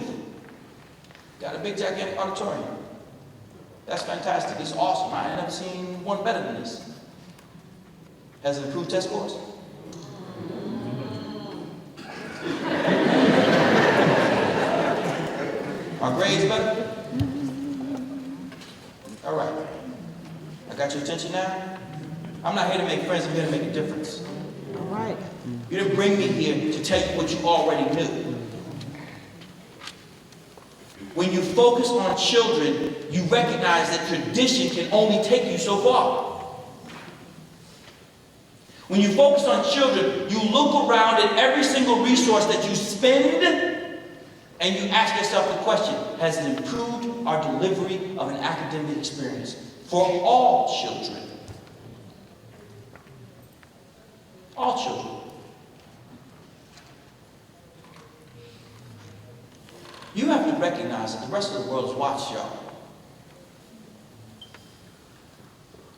Got a big gigantic auditorium. That's fantastic. It's awesome. I ain't never seen one better than this. Has it improved test scores? Are grades better? All right. I got your attention now? I'm not here to make friends. I'm here to make a difference. All right. You didn't bring me here to tell you what you already knew. When you focus on children, you recognize that tradition can only take you so far. When you focus on children, you look around at every single resource that you spend, and you ask yourself the question, has it improved our delivery of an academic experience for all children? All children. You have to recognize that the rest of the world is watching y'all.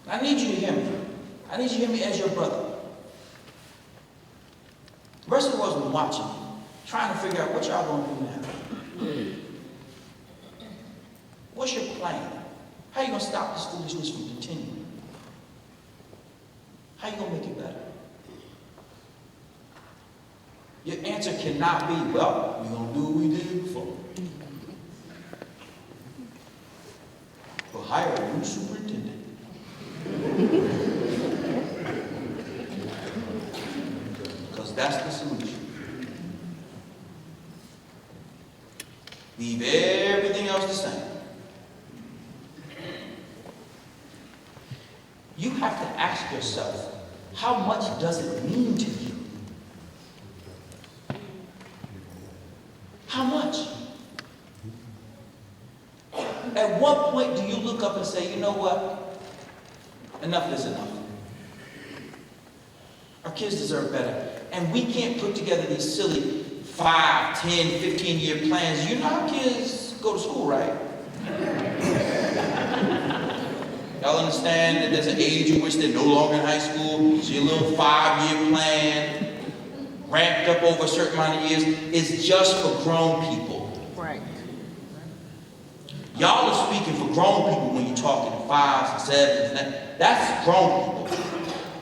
I need you to hear me. I need you to hear me as your brother. The rest of the world's been watching, trying to figure out what y'all gonna do now. What's your plan? How you gonna stop this foolishness from continuing? How you gonna make it better? Your answer cannot be, well, we're gonna do what we did before. We'll hire a new superintendent. Because that's the solution. Leave everything else the same. You have to ask yourself, how much does it mean to you? How much? At what point do you look up and say, you know what? Enough is enough. Our kids deserve better. And we can't put together these silly 5, 10, 15-year plans. You know how kids go to school, right? Y'all understand that there's an age in which they're no longer in high school, so your little 5-year plan, ramped up over a certain amount of years, is just for grown people. Right. Y'all are speaking for grown people when you're talking 5s and 7s. And that's grown people.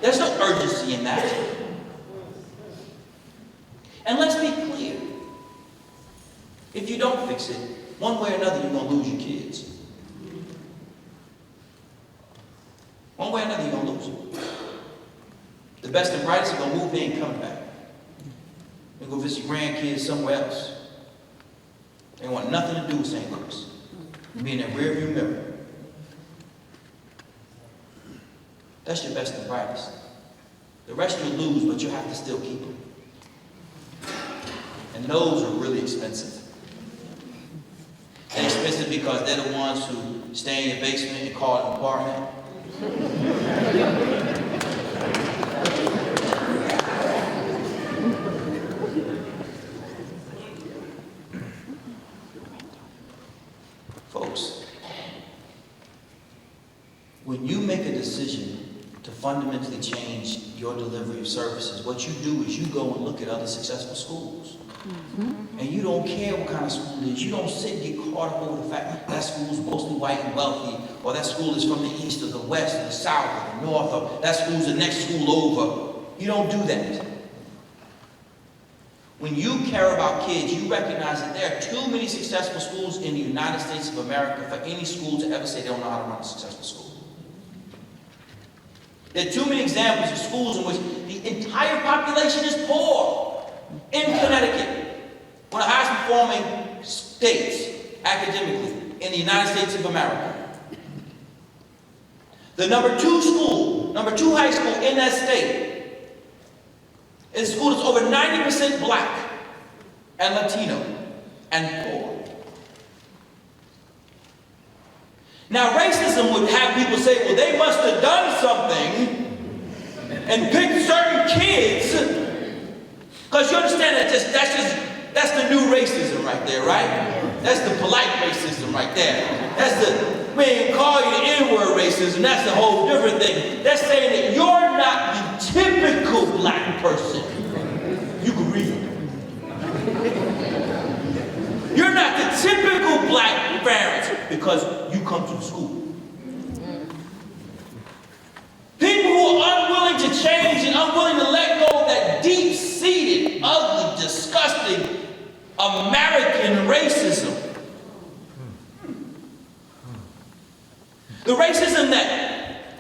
There's no urgency in that. And let's be clear. If you don't fix it, one way or another, you're going to lose your kids. One way or another, you're going to lose them. The best and brightest are going to move, they ain't coming back. They go visit your grandkids somewhere else. They want nothing to do with St. Louis. Be in that rearview mirror. That's your best and brightest. The rest you'll lose, but you have to still keep them. And those are really expensive. They're expensive because they're the ones who stay in your basement and call it an apartment. Folks, when you make a decision to fundamentally change your delivery of services, what you do is you go and look at other successful schools. And you don't care what kind of school it is. You don't sit and get caught up over the fact that school is mostly white and wealthy, or that school is from the east or the west or the south or the north, or that school's the next school over. You don't do that. When you care about kids, you recognize that there are too many successful schools in the United States of America for any school to ever say they don't know how to run a successful school. There are too many examples of schools in which the entire population is poor. In Connecticut, one of the highest performing states academically in the United States of America. The number 2 high school in that state is a school that's over 90% black and Latino and poor. Now, racism would have people say, well, they must have done something and picked certain kids. Because you understand that's the new racism right there, right? That's the polite racism right there. That's the We ain't call you the N-word racism. That's a whole different thing. That's saying that you're not the typical black person. You can read. You're not the typical black parents because you come to the school. People who are unwilling to change and unwilling to let go of that deep-seated, ugly, disgusting American racism. The racism that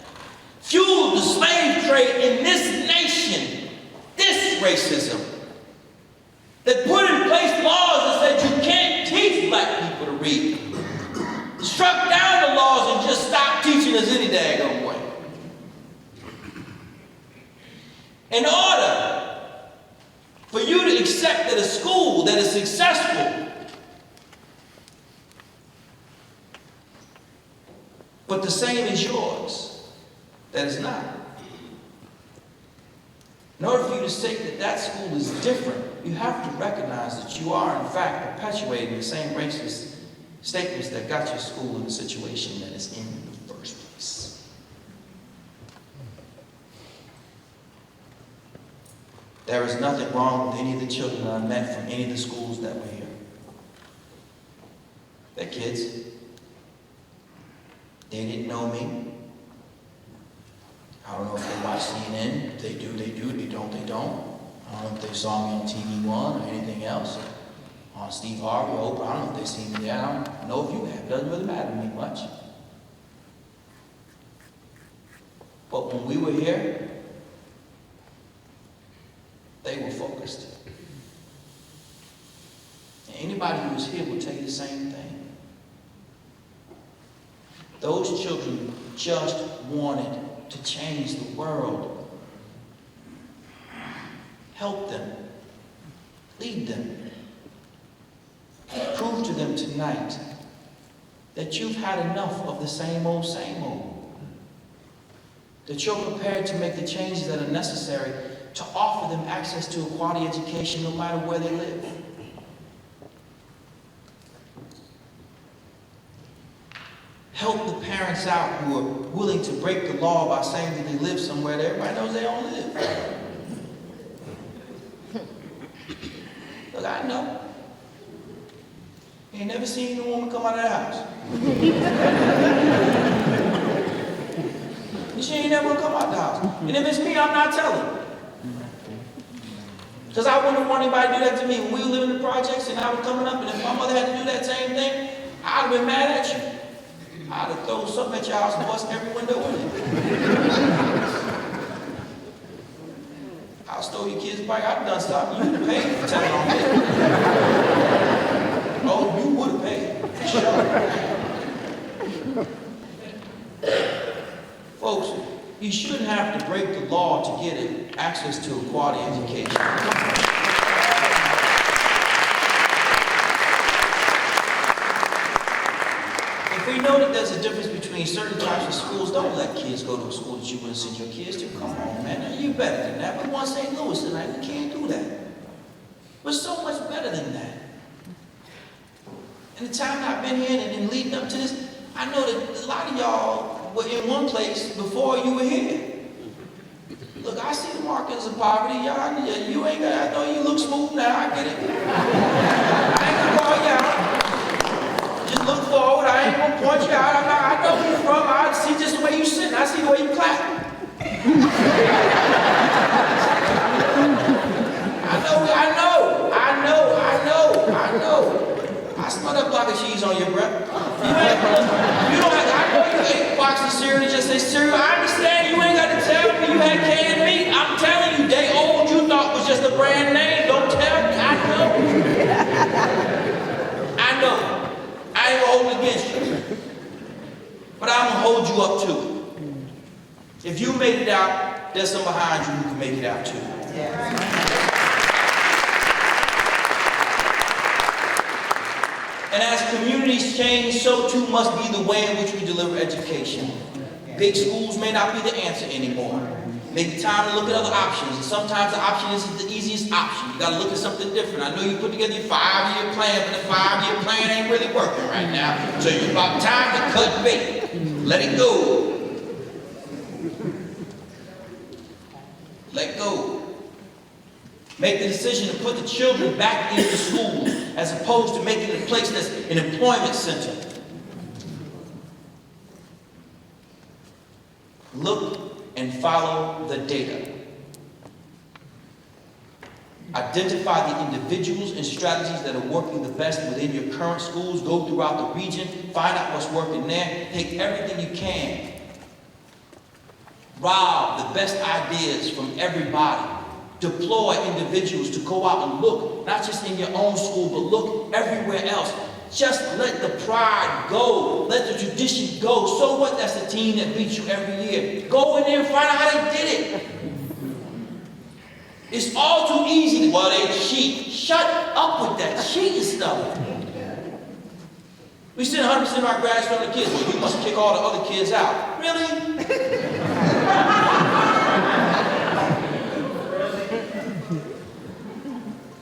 fueled the slave trade in this nation. This racism. That put in place laws that said you can't teach black people to read. Struck down the laws and just stopped teaching us any daggone way. In order for you to accept that a school that is successful, but the same as yours, that is not. In order for you to say that that school is different, you have to recognize that you are, in fact, perpetuating the same racist statements that got your school in the situation that it's in the first place. There is nothing wrong with any of the children that I met from any of the schools that were here. They're kids. They didn't know me. I don't know if they watch CNN. If they do, they do. If they don't, they don't. I don't know if they saw me on TV One or anything else. On Steve Harvey, Oprah. I don't know if they've seen me there. I don't know if you have. It doesn't really matter to me much. But when we were here, they were focused. And anybody who was here will tell you the same thing. Those children just wanted to change the world. Help them. Lead them. Prove to them tonight that you've had enough of the same old, same old. That you're prepared to make the changes that are necessary to offer them access to a quality education no matter where they live. Help the parents out who are willing to break the law by saying that they live somewhere that everybody knows they don't live. Look, I know. You ain't never seen a woman come out of the house. She ain't never gonna come out the house. And if it's me, I'm not telling. Because I wouldn't want anybody to do that to me. When we were living in the projects and I was coming up, and if my mother had to do that same thing, I'd have been mad at you. I'd have thrown something at your house and bust every window in it. I'll steal your kid's bike. I've done stuff. You would have paid for telling on me. Oh, you would have paid. For sure. Folks, you shouldn't have to break the law to get access to a quality education. If we know that there's a difference between certain types of schools, don't let kids go to a school that you wouldn't send your kids to. Come on, man. You're better than that. We want St. Louis tonight. We can't do that. We're so much better than that. And the time I've been here and leading up to this, I know that a lot of y'all were in one place before you were here. Look, I see the markers of poverty. Y'all, you ain't got, I know you look smooth now. I get it. I ain't gonna call you out. Just look forward. I ain't gonna point you out. I know where you're from. I see just the way you sit. I see the way you clap. I know. I smell that block of cheese on your breath. You don't have to, I know you ate a box of cereal and just say cereal. I understand you ain't got to tell me you had canned meat. I'm telling you, day old you thought was just a brand name. Don't tell me. I know. I ain't gonna hold it against you. But I'm gonna hold you up to it. If you made it out, there's some behind you who can make it out too. And as communities change, so too must be the way in which we deliver education. Big schools may not be the answer anymore. Maybe time to look at other options. And sometimes the option isn't the easiest option. You gotta look at something different. I know you put together your 5-year plan, but the 5-year plan ain't really working right now. So it's about time to cut bait. Let it go. Let go. Make the decision to put the children back into school as opposed to making it a place that's an employment center. Look and follow the data. Identify the individuals and strategies that are working the best within your current schools. Go throughout the region, find out what's working there, take everything you can. Rob the best ideas from everybody. Deploy individuals to go out and look, not just in your own school, but look everywhere else. Just let the pride go. Let the tradition go. So what? That's the team that beats you every year. Go in there and find out how they did it. It's all too easy. Well, they cheat. Shut up with that cheating stuff. We send 100% of our grads from the kids. Well, you must kick all the other kids out. Really?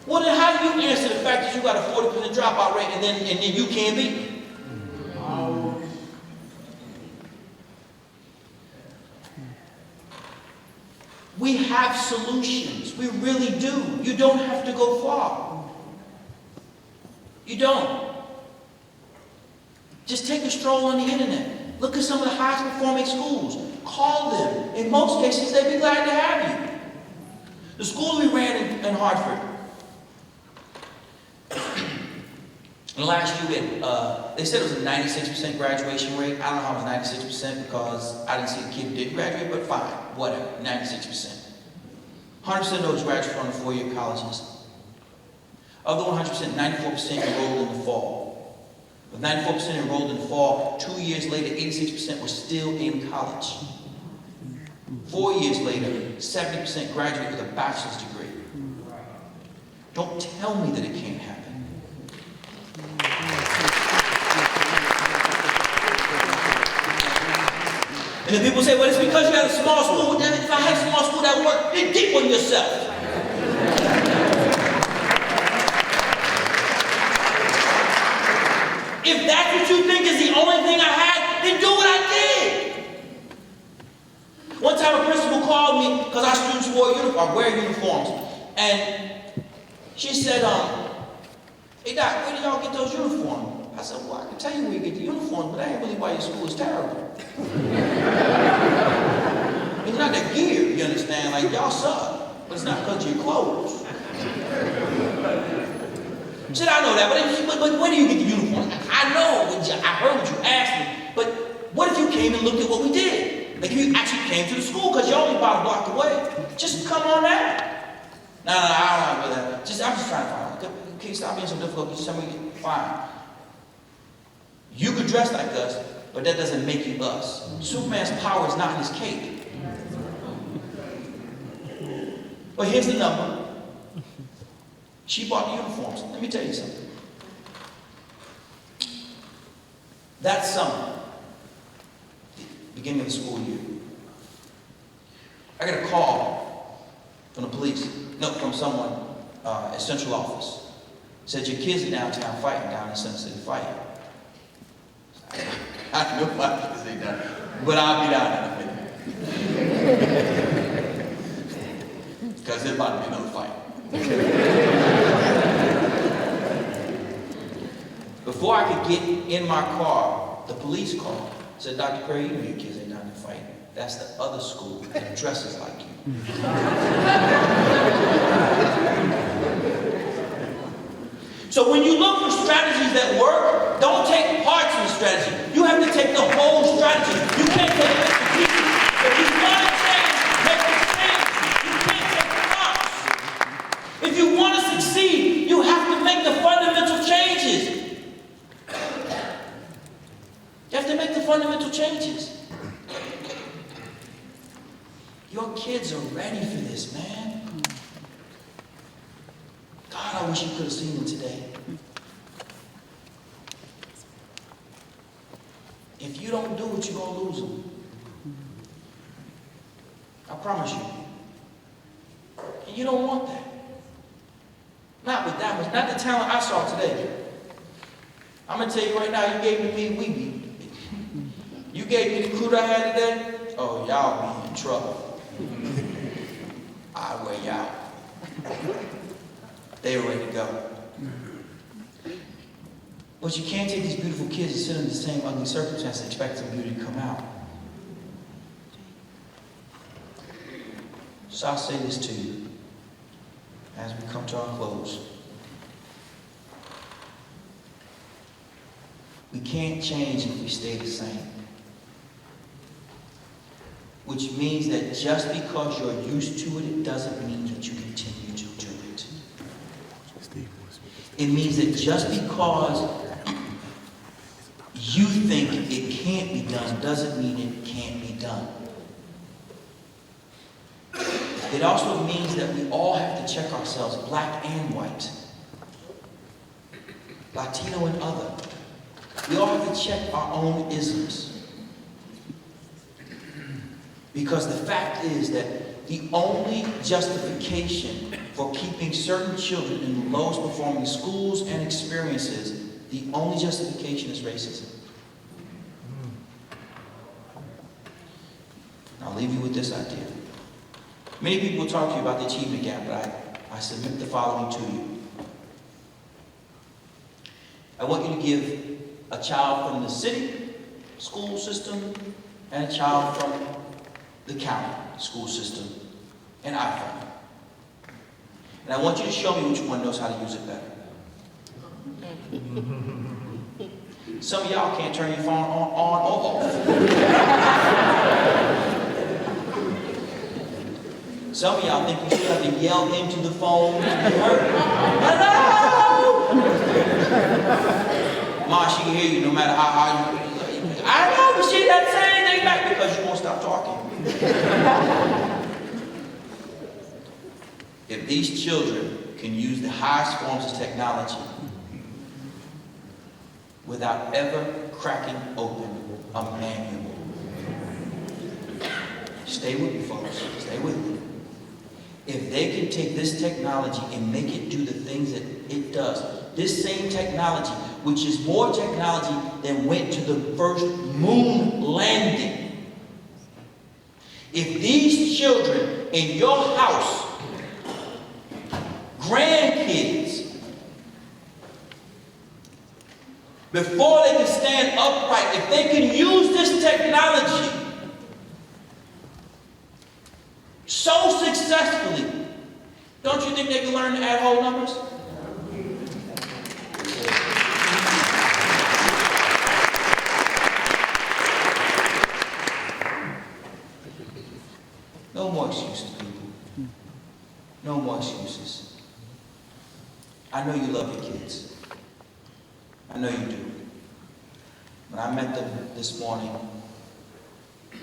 Well, then how do you answer the fact that you got a 40% dropout rate and then you can't beat? We have solutions. We really do. You don't have to go far. You don't. Just take a stroll on the internet. Look at some of the highest performing schools. Call them. In most cases, they'd be glad to have you. The school we ran in Hartford, and last year, they said it was a 96% graduation rate. I don't know how it was 96% because I didn't see a kid who didn't graduate, but fine, whatever, 96%. 100% of those graduated from the 4-year colleges. Of the 100%, 94% enrolled in the fall. With 94% enrolled in the fall, 2 years later, 86% were still in college. 4 years later, 70% graduated with a bachelor's degree. Don't tell me that it can't happen. And then people say, well, it's because you had a small school. Damn it, if I had a small school that worked, then get one yourself. If that's what you think is the only thing I had, then do what I did. One time a principal called me because our students wear uniforms. And she said, hey Doc, where do y'all get those uniforms? I said, well, I can tell you where you get the uniforms, but that ain't really why your school is terrible. It's not the gear, you understand? Like, y'all suck, but it's not because of your clothes. She said, I know that, but where do you get the uniforms? I know, I heard what you asked me, but what if you came and looked at what we did? Like, if you actually came to the school, because you're only about a block away, just come on out. No, I don't know that. I'm just trying to find out. Okay, stop being so difficult. Just tell me, fine. You could dress like us, but that doesn't make you us. Superman's power is not in his cape. But here's the number. She bought the uniforms. Let me tell you something. That summer, beginning of the school year, I got a call from the police, from someone at central office. Said your kids are downtown fighting, down in Center City fighting. I know my kids ain't down, but I'll be down in a minute. Because there's about to be another fight. Before I could get in my car, the police called. Said, Dr. Perry, you know your kids ain't down there fighting. That's the other school that dresses like you. So when you look for strategies that work, don't take parts of the strategy. You have to take the whole strategy. You can't take bits and pieces. If you want to change, make the change. You can't take parts. If you want to succeed, you have to make the fundamental changes. You have to make the fundamental changes. Your kids are ready for this, man. God, I wish you could have seen them today. If you don't do it, you're going to lose them. I promise you. And you don't want that. Not with that much, not the talent I saw today. I'm gonna tell you right now, you gave me Weeby. You gave me the crew that I had today, oh, y'all be in trouble. I wear y'all. They were ready to go. But you can't take these beautiful kids and sit in the same ugly circumstances and expect some beauty to come out. So I'll say this to you as we come to our close. We can't change if we stay the same. Which means that just because you're used to it, it doesn't mean that you continue to do it. It means that just because you think it can't be done doesn't mean it can't be done. It also means that we all have to check ourselves, black and white, Latino and other. We all have to check our own isms. Because the fact is that the only justification for keeping certain children in the lowest performing schools and experiences, the only justification is racism. I'll leave you with this idea. Many people will talk to you about the achievement gap, but I submit the following to you. I want you to give a child from the city school system and a child from the county school system an iPhone. And I want you to show me which one knows how to use it better. Some of y'all can't turn your phone on or off. Some of y'all think you should have to yell into the phone to be heard. Hello! Ma, she can hear you no matter how you... I know, but she doesn't say anything back because you won't stop talking. If these children can use the highest forms of technology without ever cracking open a manual, stay with me, folks. Stay with me. If they can take this technology and make it do the things that it does, this same technology, which is more technology than went to the first moon landing. If these children in your house, grandkids, before they can stand upright, if they can use this technology so successfully, don't you think they can learn to add whole numbers? No more excuses, people. No more excuses. I know you love your kids. I know you do. When I met them this morning,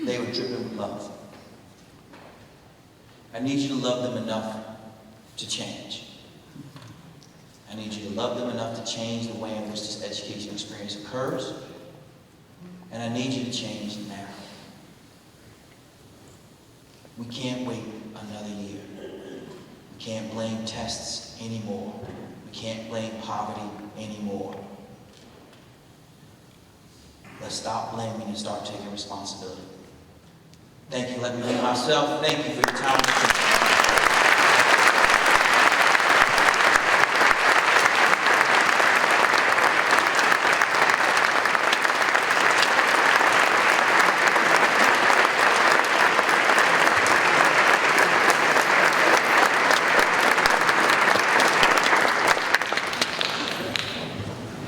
they were dripping with love. I need you to love them enough to change. I need you to love them enough to change the way in which this education experience occurs. And I need you to change now. We can't wait another year. We can't blame tests anymore. We can't blame poverty anymore. Let's stop blaming and start taking responsibility. Thank you. Let me be myself. Thank you for your time.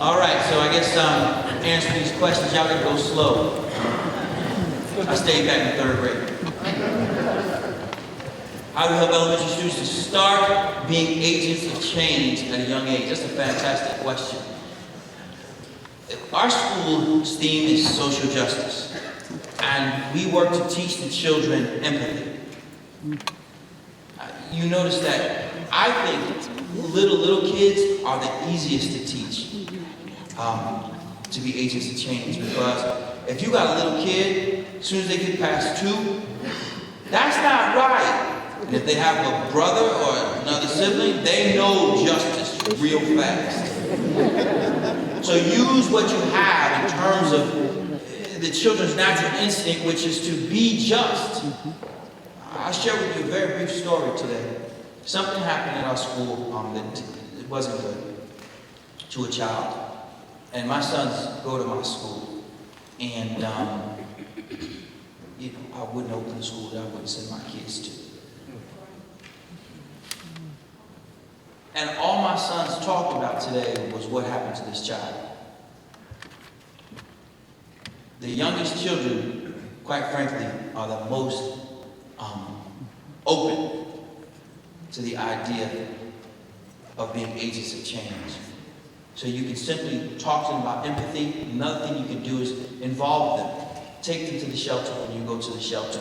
All right, so I guess answer these questions, y'all gotta go slow. I stayed back in third grade. How do we help elementary students to start being agents of change at a young age? That's a fantastic question. Our school's theme is social justice, and we work to teach the children empathy. You notice that I think little kids are the easiest to teach to be agents of change, because if you got a little kid, as soon as they get past 2, That's not right. And if they have a brother or another sibling, they know justice real fast. So use what you have in terms of the children's natural instinct, which is to be just. I'll share with you a very brief story today. Something happened at our school that it wasn't good to a child. And my sons go to my school. And I wouldn't open the school that I wouldn't send my kids to. And all my sons talked about today was what happened to this child. The youngest children, quite frankly, are the most open to the idea of being agents of change. So you can simply talk to them about empathy. Another thing you can do is involve them. Take them to the shelter when you go to the shelter.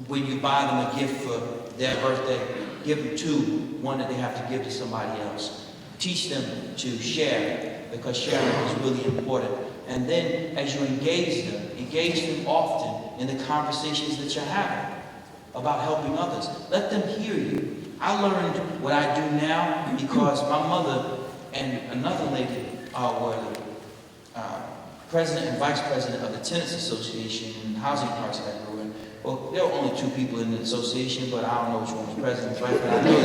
When you buy them a gift for their birthday, give them two, one that they have to give to somebody else. Teach them to share, because sharing is really important. And then as you engage them often in the conversations that you're having about helping others. Let them hear you. I learned what I do now because my mother and another lady were the president and vice president of the Tenants Association and housing parks that I grew in. Well, there were only two people in the association, but I don't know which one was president, right? But I know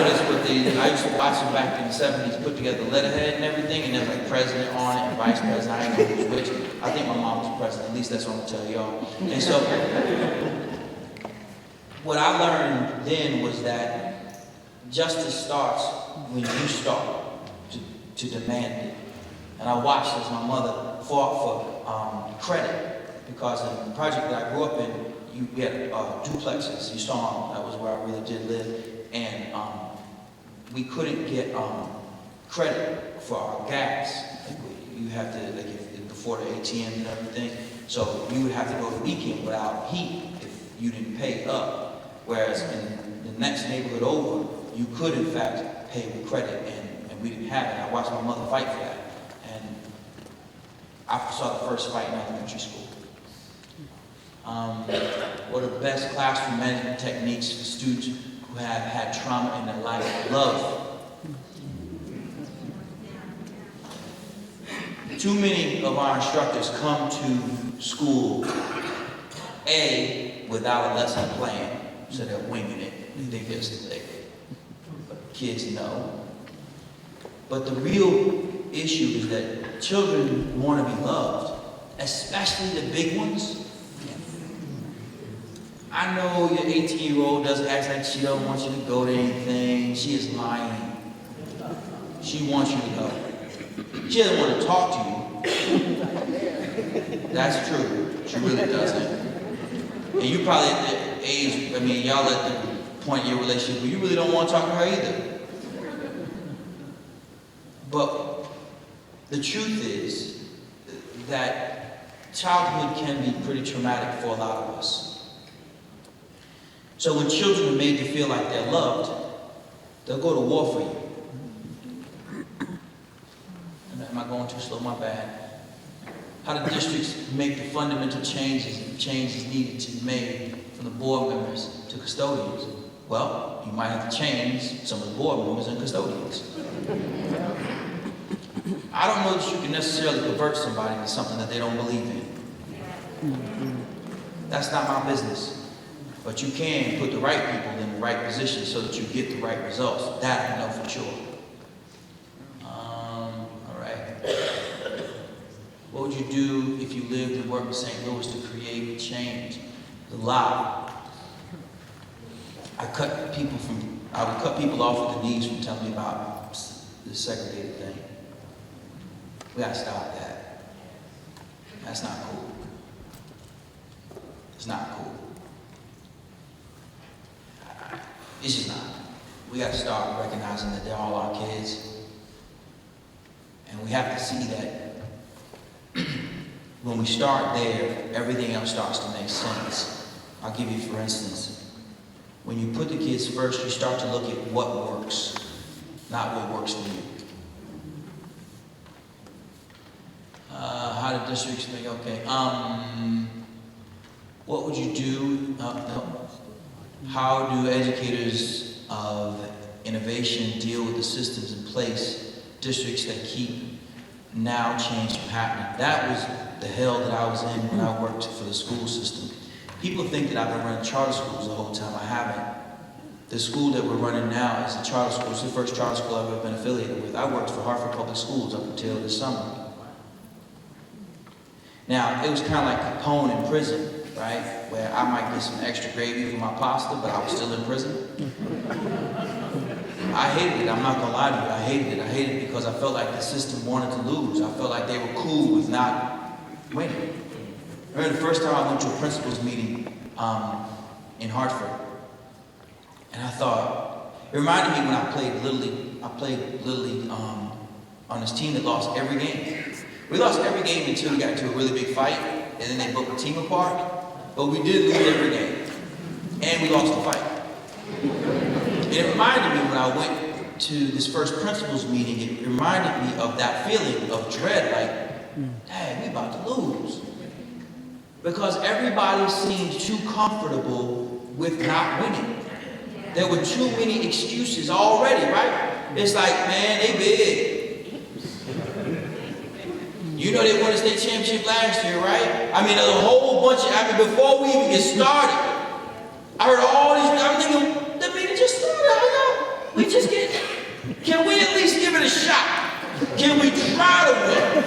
that's what I used to watch them back in the 70s, put together the letterhead and everything, and there was like president on it and vice president. I didn't know who was which. I think my mom was president, at least that's what I'm gonna tell y'all. And so, what I learned then was that justice starts when you start to demand it. And I watched as my mother fought for credit. Because in the project that I grew up in, we had duplexes. You saw them. That was where I really did live. And we couldn't get credit for our gas. Like you have to, before the ATM and everything. So you would have to go the weekend without heat if you didn't pay up. Whereas in the next neighborhood over, you could in fact pay with credit, and we didn't have it. I watched my mother fight for that. And I saw the first fight in elementary school. What are the best classroom management techniques for students who have had trauma in their life? Love. Too many of our instructors come to school, without a lesson plan, so they're winging it. They think it's but kids know. But the real issue is that children want to be loved, especially the big ones. I know your 18-year-old doesn't act like she don't want you to go to anything. She is lying. She wants you to go. She doesn't want to talk to you. That's true. She really doesn't. And you probably at the age, y'all at the point in your relationship where you really don't want to talk to her either. But the truth is that childhood can be pretty traumatic for a lot of us. So when children are made to feel like they're loved, they'll go to war for you. Am I going too slow? My bad. How do districts make the fundamental changes needed to be made from the board members to custodians? Well, you might have to change some of the board members and custodians. I don't know that you can necessarily convert somebody to something that they don't believe in. That's not my business. But you can put the right people in the right position so that you get the right results. That I know for sure. All right. What would you do if you lived and worked in St. Louis to create change? A lot. I would cut people off at the knees from telling me about the segregated thing. We gotta stop that. That's not cool. It's not cool. It's just not. We got to start recognizing that they're all our kids. And we have to see that when we start there, everything else starts to make sense. I'll give you, for instance, when you put the kids first, you start to look at what works, not what works for you. How do districts make, okay. What would you do? How do educators of innovation deal with the systems in place, districts that keep now change from happening? That was the hell that I was in when I worked for the school system. People think that I've been running charter schools the whole time. I haven't. The school that we're running now is a charter school. It's the first charter school I've ever been affiliated with. I worked for Hartford Public Schools up until this summer. Now, it was kind of like Capone in prison, right? Where I might get some extra gravy for my pasta, but I was still in prison. I hated it. I'm not gonna lie to you. I hated it. I hated it because I felt like the system wanted to lose. I felt like they were cool with not winning. I remember the first time I went to a principal's meeting in Hartford, and I thought, it reminded me when I played Little League on this team that lost every game. We lost every game until we got into a really big fight, and then they broke the team apart. But we did lose every game, and we lost the fight. It reminded me when I went to this first principal's meeting, it reminded me of that feeling of dread, like, dang, we about to lose. Because everybody seemed too comfortable with not winning. There were too many excuses already, right? It's like, man, they big. You know they won the state championship last year, right? I mean, there's a whole bunch of, before we even get started, I heard all these, I'm thinking, the meeting just started, I know. We just get, can we at least give it a shot? Can we try to win?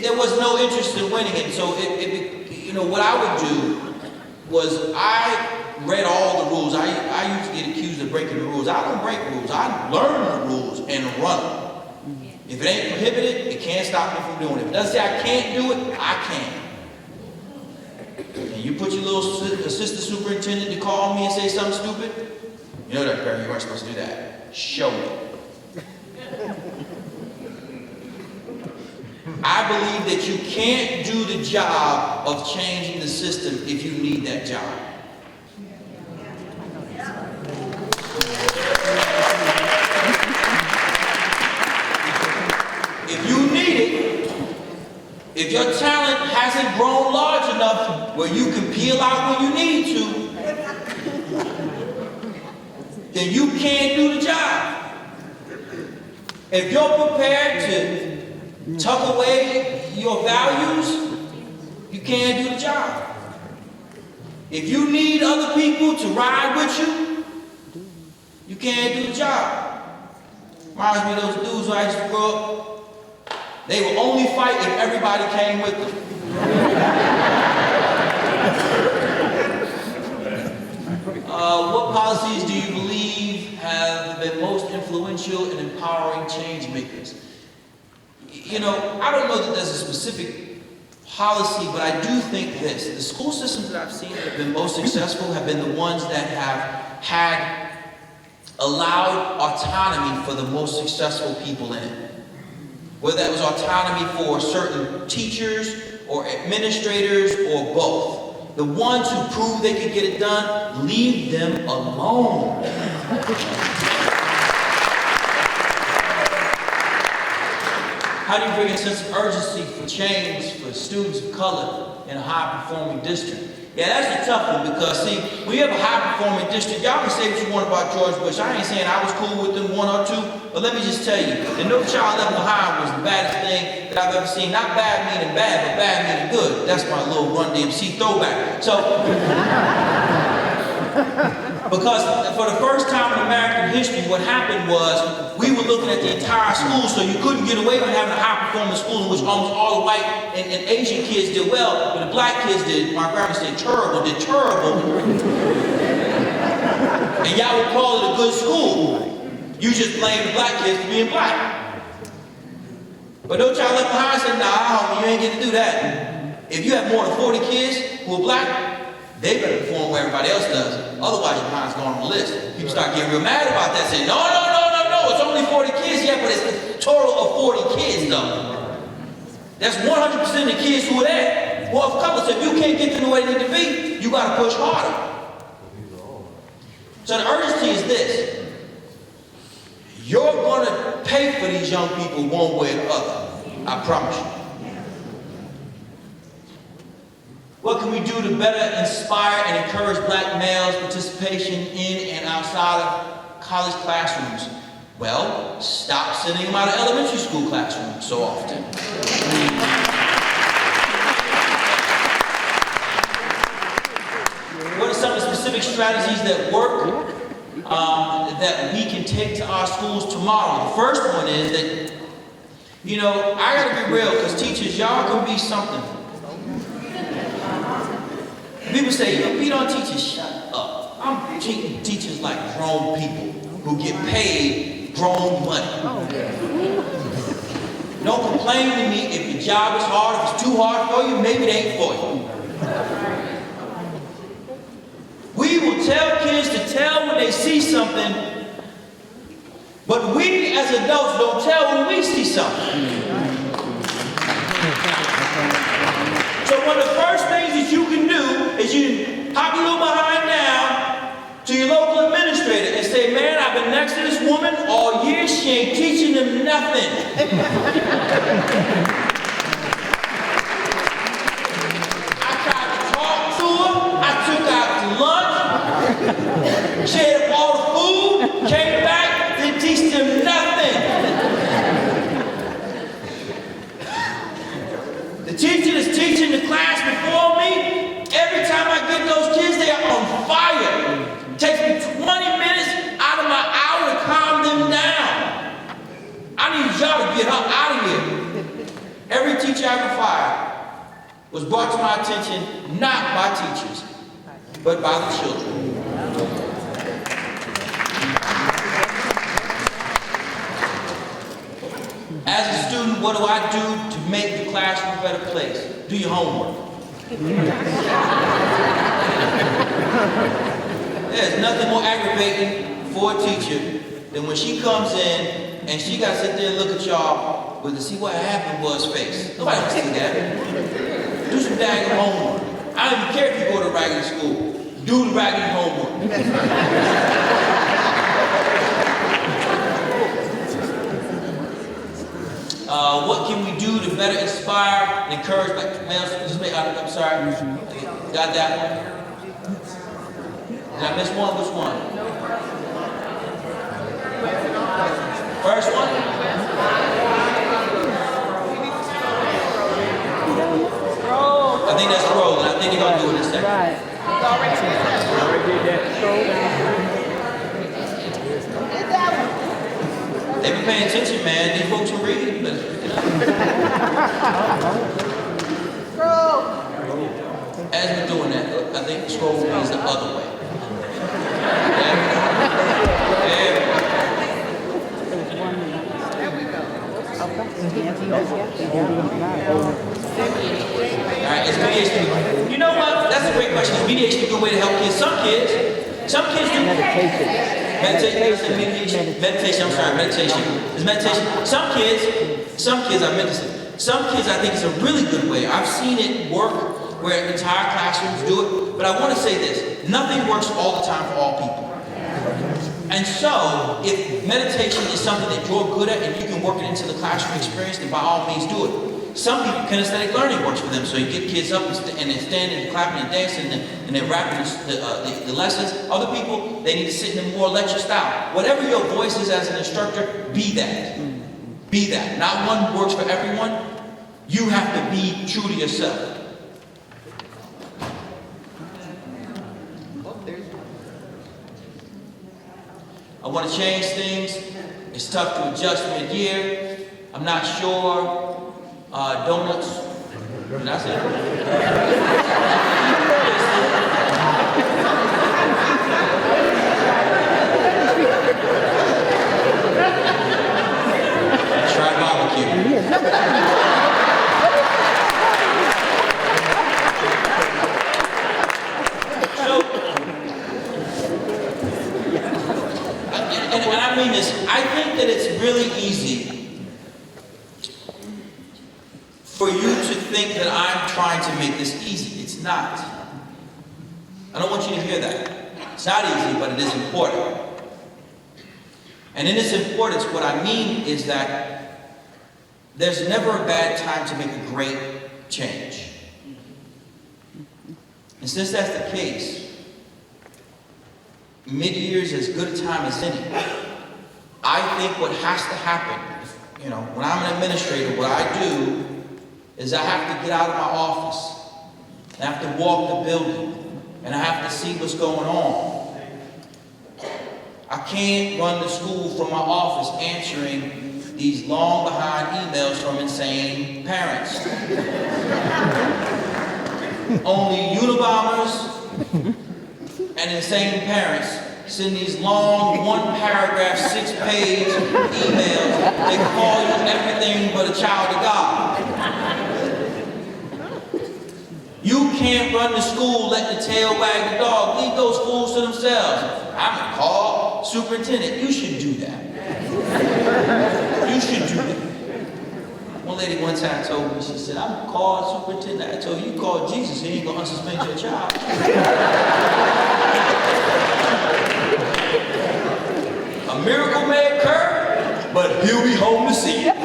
There was no interest in winning, and so you know, what I would do was I read all the rules. I used to get accused of breaking the rules. I don't break rules. I learn the rules and run them. If it ain't prohibited, it can't stop me from doing it. If it doesn't say I can't do it, I can. And you put your little assistant superintendent to call me and say something stupid, you know that, Perry, you weren't supposed to do that. Show me. I believe that you can't do the job of changing the system if you need that job. If you need it, if your talent hasn't grown large enough where you can peel out when you need to, then you can't do the job. If you're prepared to tuck away your values, you can't do the job. If you need other people to ride with you, you can't do the job. Reminds me of those dudes who I used to grow up. They will only fight if everybody came with them. What policies do you believe have been most influential in empowering change makers? You know, I don't know that there's a specific policy, but I do think this. The school systems that I've seen that have been most successful have been the ones that have had allowed autonomy for the most successful people in it. Whether that was autonomy for certain teachers or administrators or both. The ones who proved they could get it done, leave them alone. How do you bring a sense of urgency for change for students of color in a high-performing district? Yeah, that's a tough one because, see, we have a high-performing district. Y'all can say what you want about George Bush. I ain't saying I was cool with them, one or two, but let me just tell you, the No Child Left Behind was the baddest thing that I've ever seen. Not bad meaning bad, but bad meaning good. That's my little Run DMC throwback. So, because for the first time in American history, what happened was we were looking at the entire school, so you couldn't get away with having a high-performing school in which almost all the white and Asian kids did well, but the black kids did, my grandma said terrible, did terrible. And y'all would call it a good school. You just blame the black kids for being black. But No Child Left Behind said, nah, homie, you ain't getting to do that. If you have more than 40 kids who are black, they better perform where everybody else does. Otherwise, your mind's going on the list. People start getting real mad about that, saying, no, it's only 40 kids. Yeah, but it's a total of 40 kids, though. That's 100% of the kids who are there. Well, of color, so if you can't get them the way they need to be, you got to push harder. So the urgency is this. You're going to pay for these young people one way or the other. I promise you. What can we do to better inspire and encourage black males' participation in and outside of college classrooms? Well, stop sending them out of elementary school classrooms so often. What are some of the specific strategies that work that we can take to our schools tomorrow? The first one is that, you know, I gotta be real, because teachers, y'all can be something. People say, you beat on teachers, shut up. I'm treating teachers like grown people who get paid grown money. Don't complain to me if your job is hard, if it's too hard for you, maybe it ain't for you. We will tell kids to tell when they see something, but we as adults don't tell when we see something. So one of the first things that you can do is you hop your little behind down to your local administrator and say, man, I've been next to this woman all year, she ain't teaching them nothing. I tried to talk to her, I took her out to lunch, she ate up all the food, came back, didn't teach them nothing. The teacher that's teaching the class before me, every time I get those kids, they are on fire. It takes me 20 minutes out of my hour to calm them down. I need y'all to get her out of here. Every teacher I ever fired was brought to my attention not by teachers, but by the children. As a student, what do I do to make the classroom a better place? Do your homework. There's nothing more aggravating for a teacher than when she comes in and she got to sit there and look at y'all with the see what happened was face. Nobody wants to see that. Do some daggone homework. I don't even care if you go to raggedy school. Do the raggedy homework. What can we do to better inspire and encourage black males? I'm sorry. Got that one? Did I miss one? Which one? First one? I think that's rolling. I think they're going to do it in a second. Right. Already did that. They be paying attention, man. These folks are reading. Better pick it up. As we're doing that, I think the scroll is the other way. All right, is mediation? You know what? That's a great question. Is mediation a good way to help kids? Some kids do. Meditation. I'm sorry, meditation. Is meditation? Some kids, I meant to say, some kids I think it's a really good way. I've seen it work where entire classrooms do it, but I want to say this, nothing works all the time for all people. And so, if meditation is something that you're good at and you can work it into the classroom experience, then by all means do it. Some people, kinesthetic learning works for them, so you get kids up and they're standing and clapping and dancing and they're rapping the lessons. Other people, they need to sit in a more lecture style. Whatever your voice is as an instructor, be that. Be that. Not one works for everyone. You have to be true to yourself. I want to change things. It's tough to adjust mid-year. I'm not sure. Donuts. Did I say that? Try barbecue. And I mean this, I think that it's really easy for you to think that I'm trying to make this easy. It's not. I don't want you to hear that. It's not easy, but it is important. And in its importance, what I mean is that there's never a bad time to make a great change. And since that's the case, mid-year is as good a time as any. I think what has to happen, when I'm an administrator, what I do is I have to get out of my office. I have to walk the building, and I have to see what's going on. I can't run the school from my office answering these long behind emails from insane parents. Only Unabombers and insane parents send these long, 1-paragraph, 6-page emails. They call you everything but a child of God. You can't run the school, let the tail wag the dog. Leave those fools to themselves. I'm gonna call superintendent. You should do that. You should do that. One lady one time told me, she said, I'm gonna call superintendent. I told her, you call Jesus, he ain't gonna unsuspend your child. A miracle may occur, but he'll be home to see it.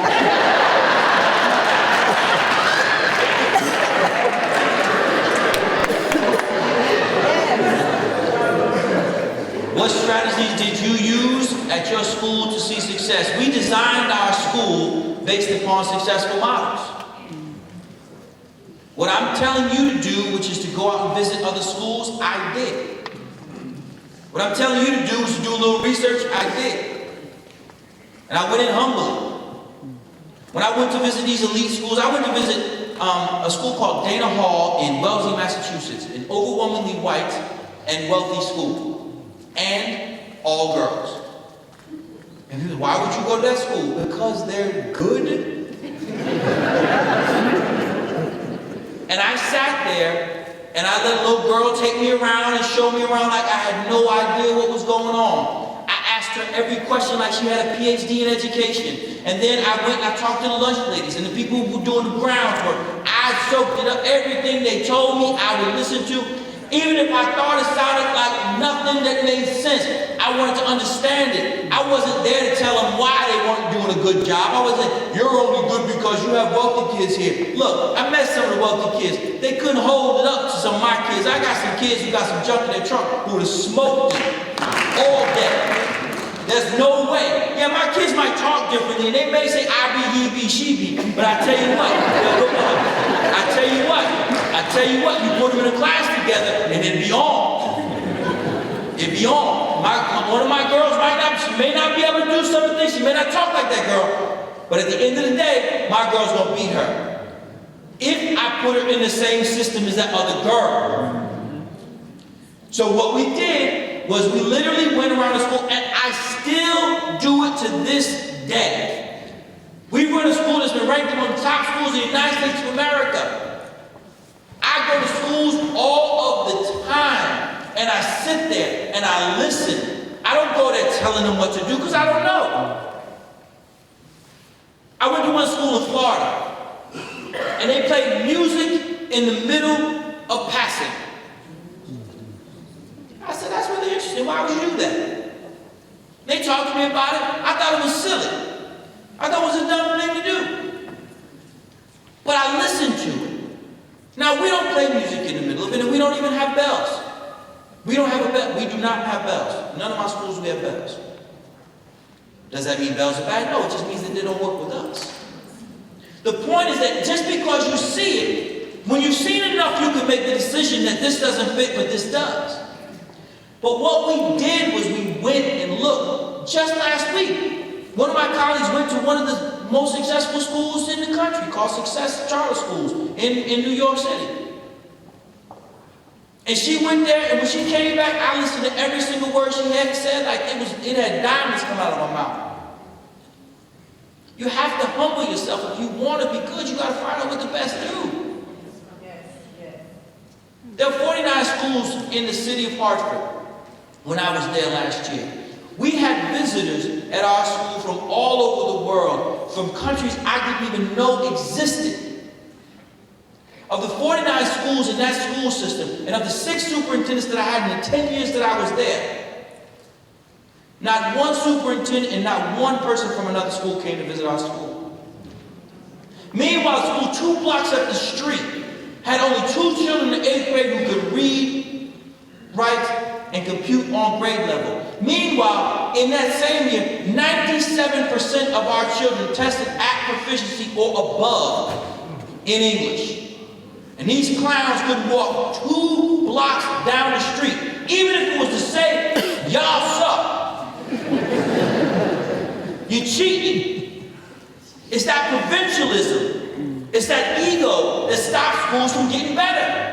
What strategies did you use at your school to see success? We designed our school based upon successful models. What I'm telling you to do, which is to go out and visit other schools, I did. What I'm telling you to do is to do a little research, I did. And I went in humbly. When I went to visit these elite schools, I went to visit a school called Dana Hall in Wellesley, Massachusetts, an overwhelmingly white and wealthy school. And all girls. And he was, why would you go to that school? Because they're good. And I sat there and I let a little girl take me around and show me around like I had no idea what was going on. I asked her every question like she had a PhD in education. And then I went and I talked to the lunch ladies and the people who were doing the groundwork. I soaked it up. Everything they told me, I would listen to. Even if I thought it sounded like nothing that made sense, I wanted to understand it. I wasn't there to tell them why they weren't doing a good job. I wasn't, you're only good because you have wealthy kids here. Look, I met some of the wealthy kids. They couldn't hold it up to some of my kids. I got some kids who got some junk in their trunk who would have smoked it all day. There's no way. Yeah, my kids might talk differently, and they may say I be, he be, she be, but I tell you what, you put them in a class together, and it'd be on. It'd be on. One of my girls she may not be able to do some things, she may not talk like that girl, but at the end of the day, my girl's gonna beat her. If I put her in the same system as that other girl. So what we did was we literally went around the school, and I still do it to this day. We run a school that's been ranked among the top schools in the United States of America. I go to schools all of the time, and I sit there and I listen. I don't go there telling them what to do because I don't know. I went to one school in Florida, and they played music in the middle of passing. I said, that's really interesting. Why would you do that? They talked to me about it. I thought it was silly. I thought it was a dumb thing to do. But I listened to it. Now, we don't play music in the middle of it, and we don't even have bells. We don't have a bell. We do not have bells. None of my schools we have bells. Does that mean bells are bad? No, it just means that they don't work with us. The point is that just because you see it, when you've seen it enough, you can make the decision that this doesn't fit, but this does. But what we did was we went and looked. Just last week, one of my colleagues went to one of the most successful schools in the country called Success Charter Schools in New York City. And she went there, and when she came back, I listened to every single word she had said, like it had diamonds come out of my mouth. You have to humble yourself. If you want to be good, you got to find out what the best do. There are 49 schools in the city of Hartford when I was there last year. We had visitors at our school from all over the world, from countries I didn't even know existed. Of the 49 schools in that school system, and of the 6 superintendents that I had in the 10 years that I was there, not one superintendent and not one person from another school came to visit our school. Meanwhile, the school 2 blocks up the street had only 2 children in the 8th grade who could read, write, and compute on grade level. Meanwhile, in that same year, 97% of our children tested at proficiency or above in English. And these clowns could walk 2 blocks down the street, even if it was to say, y'all suck. You're cheating. It's that provincialism. It's that ego that stops schools from getting better.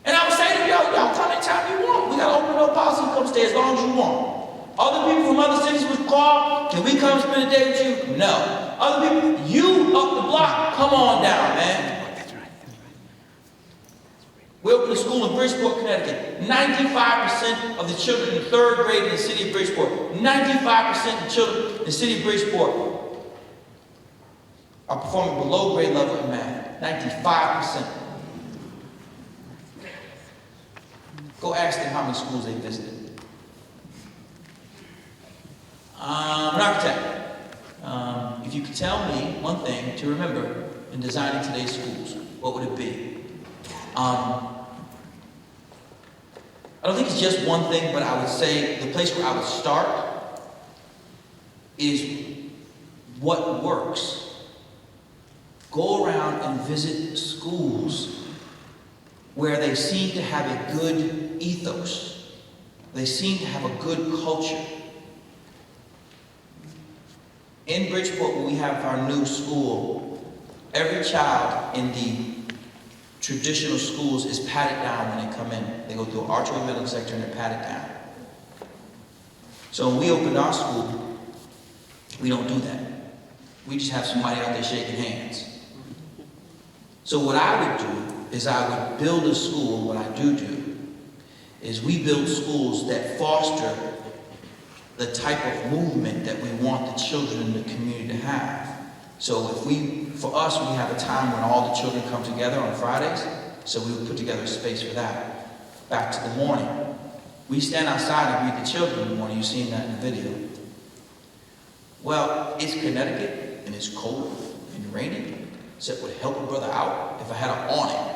And I would say to y'all come anytime you want. We got open door policy, come stay as long as you want. Other people from other cities would call, can we come spend a day with you? No. Other people, you up the block, come on down, man. We opened a school in Bridgeport, Connecticut. 95% of the children in 3rd grade in the city of Bridgeport, 95% of the children in the city of Bridgeport are performing below grade level in math. 95%. Go ask them how many schools they visited. An architect. If you could tell me one thing to remember in designing today's schools, what would it be? I don't think it's just one thing, but I would say the place where I would start is what works. Go around and visit schools where they seem to have a good ethos. They seem to have a good culture. In Bridgeport, where we have our new school, every child in the traditional schools is patted down when they come in. They go through an archery middle sector and they're patted down. So when we opened our school, we don't do that. We just have somebody out there shaking hands. So what I would do is I would build a school. What I do is we build schools that foster the type of movement that we want the children in the community to have. So for us, we have a time when all the children come together on Fridays, so we would put together a space for that. Back to the morning. We stand outside and greet the children in the morning. You've seen that in the video. Well, it's Connecticut, and it's cold and rainy, so it would help a brother out if I had an awning.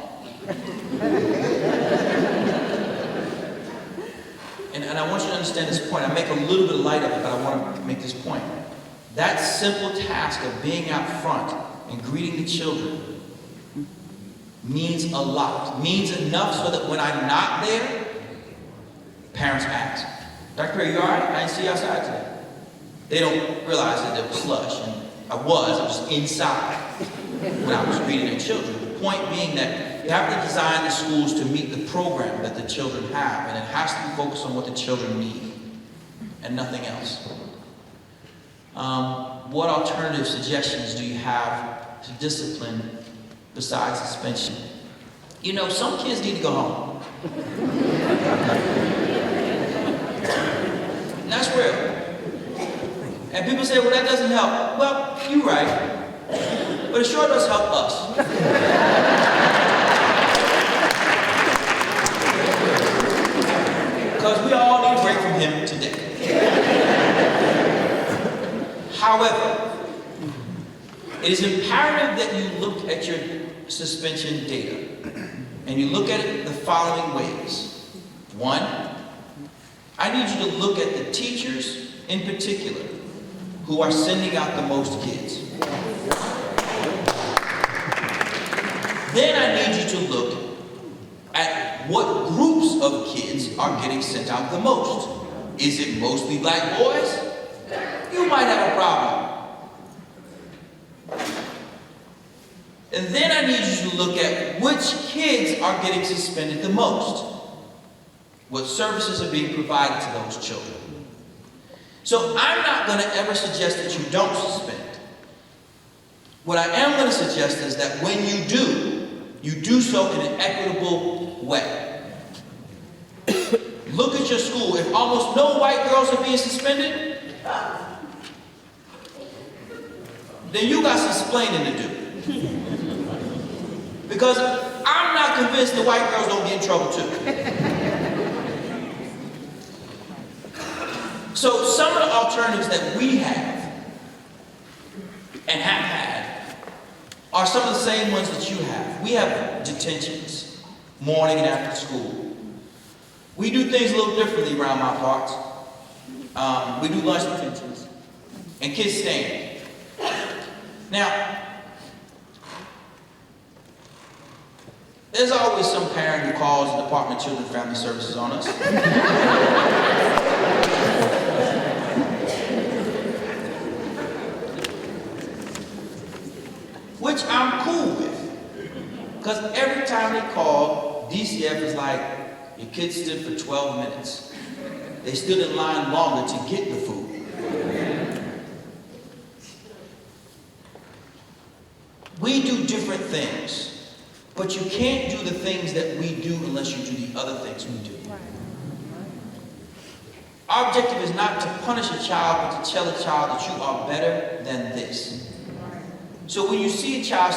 And I want you to understand this point. I make a little bit light of it, but I want to make this point. That simple task of being out front and greeting the children means a lot. Means enough so that when I'm not there, parents ask, Dr. Perry, you all right? I didn't see you outside today. They don't realize that there was slush, and I was inside when I was greeting their children. The point being that you have to design the schools to meet the program that the children have, and it has to be focused on what the children need and nothing else. What alternative suggestions do you have to discipline besides suspension? You know, some kids need to go home. And that's real. And people say, well, that doesn't help. Well, you're right. But it sure does help us. Because we all need a break from him today. However, it is imperative that you look at your suspension data and you look at it the following ways. One, I need you to look at the teachers in particular who are sending out the most kids. Then I need you to look at what groups of kids are getting sent out the most. Is it mostly black boys? You might have a problem. And then I need you to look at which kids are getting suspended the most. What services are being provided to those children. So I'm not going to ever suggest that you don't suspend. What I am going to suggest is that when you do so in an equitable way. Look at your school. If almost no white girls are being suspended, then you got some explaining to do. Because I'm not convinced the white girls don't get in trouble too. So some of the alternatives that we have and have had are some of the same ones that you have. We have detentions, morning and after school. We do things a little differently around my parts. We do lunch detentions, and kids staying. Now, there's always some parent who calls the Department of Children and Family Services on us. Which I'm cool with. Because every time they call, DCF is like, your kid stood for 12 minutes. They stood in line longer to get the food. We do different things, but you can't do the things that we do unless you do the other things we do. Our objective is not to punish a child, but to tell a child that you are better than this. So when you see a child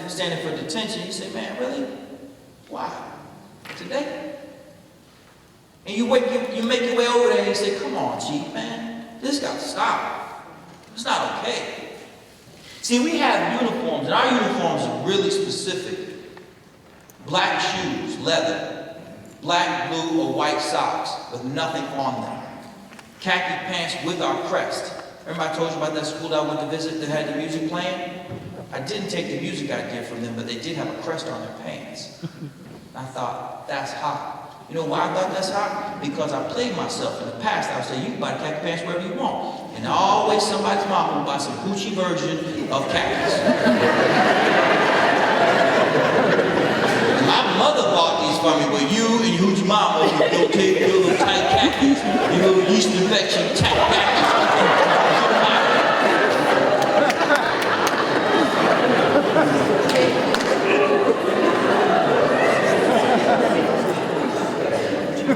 standing for detention, you say, man, really? Why? Today? And you make your way over there and you say, come on, Chief, man, this got to stop. It's not okay. See, we have uniforms, and our uniforms are really specific. Black shoes, leather, black, blue, or white socks with nothing on them. Khaki pants with our crest. Remember I told you about that school that I went to visit that had the music playing? I didn't take the music idea from them, but they did have a crest on their pants. I thought, that's hot. You know why I thought that's hot? Because I played myself in the past. I would say, you can buy khaki pants wherever you want. And always somebody's mom will buy some Gucci version of khakis. My mother bought these for me, but you and your hoochie mama, you go take your little tight khakis, your little yeast infection tight khakis.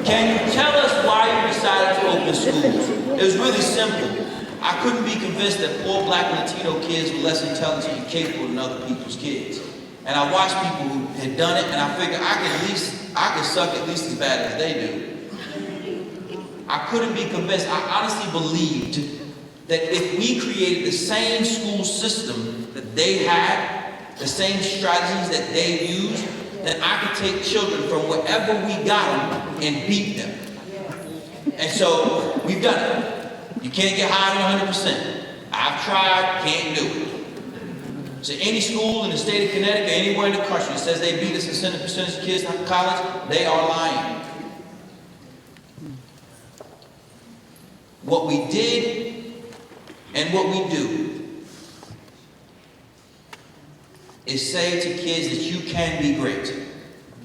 Can you tell us why you decided to open schools? It was really simple. I couldn't be convinced that poor black and Latino kids were less intelligent and capable than other people's kids. And I watched people who had done it, and I figured I could suck at least as bad as they do. I couldn't be convinced. I honestly believed that if we created the same school system that they had, the same strategies that they used, then I could take children from wherever we got them and beat them. And so we've done it. You can't get higher than 100%. I've tried, can't do it. So any school in the state of Connecticut, anywhere in the country that says they beat us in percentage of kids in college, they are lying. What we did and what we do is say to kids that you can be great,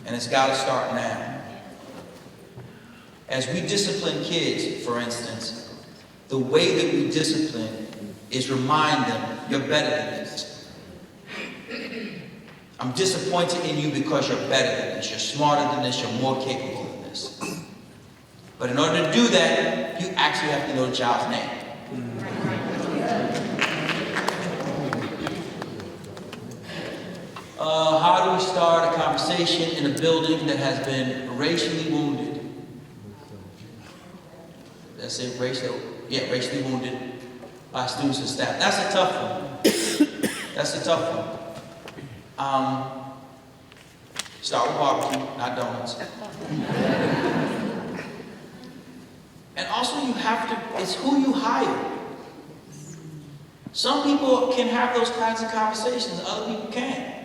and it's got to start now. As we discipline kids, for instance, the way that we discipline is remind them, you're better than this. I'm disappointed in you because you're better than this, you're smarter than this, you're more capable than this. But in order to do that, you actually have to know the child's name. How do we start a conversation in a building that has been racially wounded? Let's say racially wounded by students and staff. That's a tough one. That's a tough one. Start with barbecue, not donuts. And also you have to, it's who you hire. Some people can have those kinds of conversations, other people can't.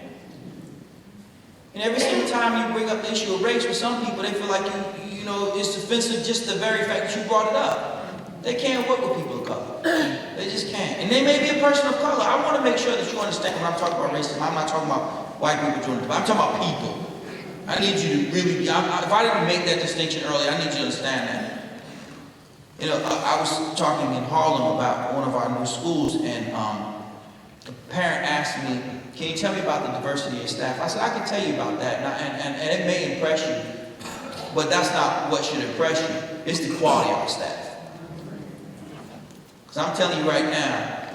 And every single time you bring up the issue of race with some people, they feel like you know, it's offensive just the very fact that you brought it up. They can't work with people of color. They just can't. And they may be a person of color. I want to make sure that you understand when I'm talking about racism, I'm not talking about white people doing it, but I'm talking about people. I need you to really be, if I didn't make that distinction earlier, I need you to understand that. You know, I was talking in Harlem about one of our new schools, and a parent asked me, can you tell me about the diversity of staff? I said, I can tell you about that, and it may impress you, but that's not what should impress you. It's the quality of the staff. Because I'm telling you right now,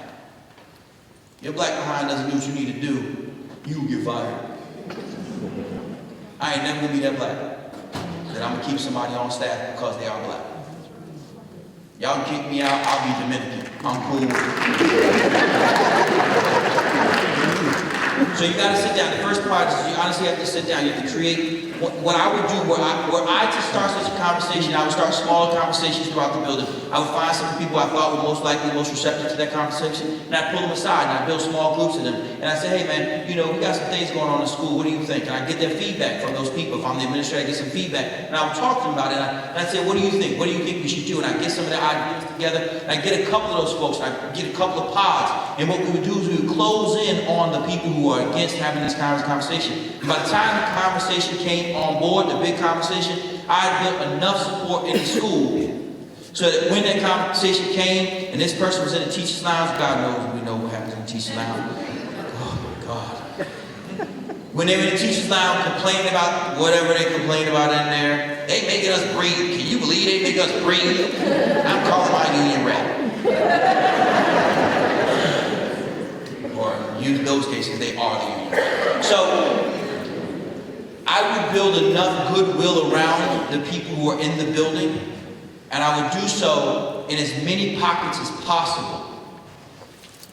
your black behind doesn't do what you need to do, you will get fired. I ain't never gonna be that black, that I'm gonna keep somebody on staff because they are black. Y'all can kick me out, I'll be Dominican. I'm cool with it. So you got to sit down. The first part is you honestly have to sit down. You have to create what I would do, where I to start such a conversation. I would start smaller conversations throughout the building. I would find some people I thought were most likely, most receptive to that conversation, and I'd pull them aside and I'd build small groups of them. And I'd say, hey man, you know, we got some things going on in school. What do you think? And I'd get their feedback from those people. If I'm the administrator, I'd get some feedback. And I would talk to them about it. And I'd say, what do you think? What do you think we should do? And I'd get some of their ideas together. And I'd get a couple of those folks. And I'd get a couple of pods. And what we would do is we would close in on the people who are against having this kind of conversation. And by the time the conversation came on board, the big conversation, I had built enough support in the school so that when that conversation came and this person was in the teacher's lounge, God knows we know what happens in the teacher's lounge. Oh my God. When they were in the teacher's lounge complaining about whatever they complained about in there, they making us breathe. Can you believe they make us breathe? I'm calling my union rep. Or in those cases, they are the union rep. So I would build enough goodwill around the people who are in the building, and I would do so in as many pockets as possible,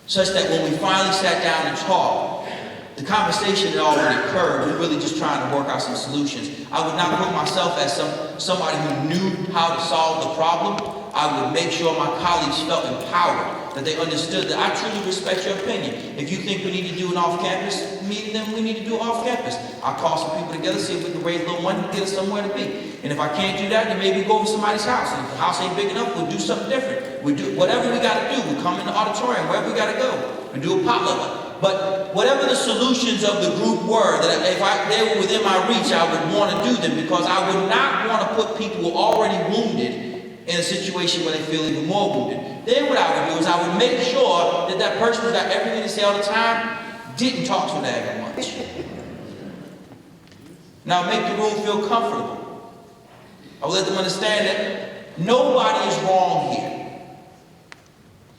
such that when we finally sat down and talked, the conversation had already occurred. We were really just trying to work out some solutions. I would not put myself as somebody who knew how to solve the problem. I would make sure my colleagues felt empowered, that they understood that I truly respect your opinion. If you think we need to do an off-campus meeting, then we need to do it off-campus. I'll call some people together, see if we can raise a little money to get us somewhere to be. And if I can't do that, then maybe go over to somebody's house. And if the house ain't big enough, we'll do something different. We do whatever we got to do. We come in the auditorium, wherever we got to go. We do a potluck. But whatever the solutions of the group were, that if they were within my reach, I would want to do them, because I would not want to put people who are already wounded in a situation where they feel even more wounded. Then what I would do is I would make sure that that person who's got everything to say all the time didn't talk too daggone much. Now make the room feel comfortable. I would let them understand that nobody is wrong here.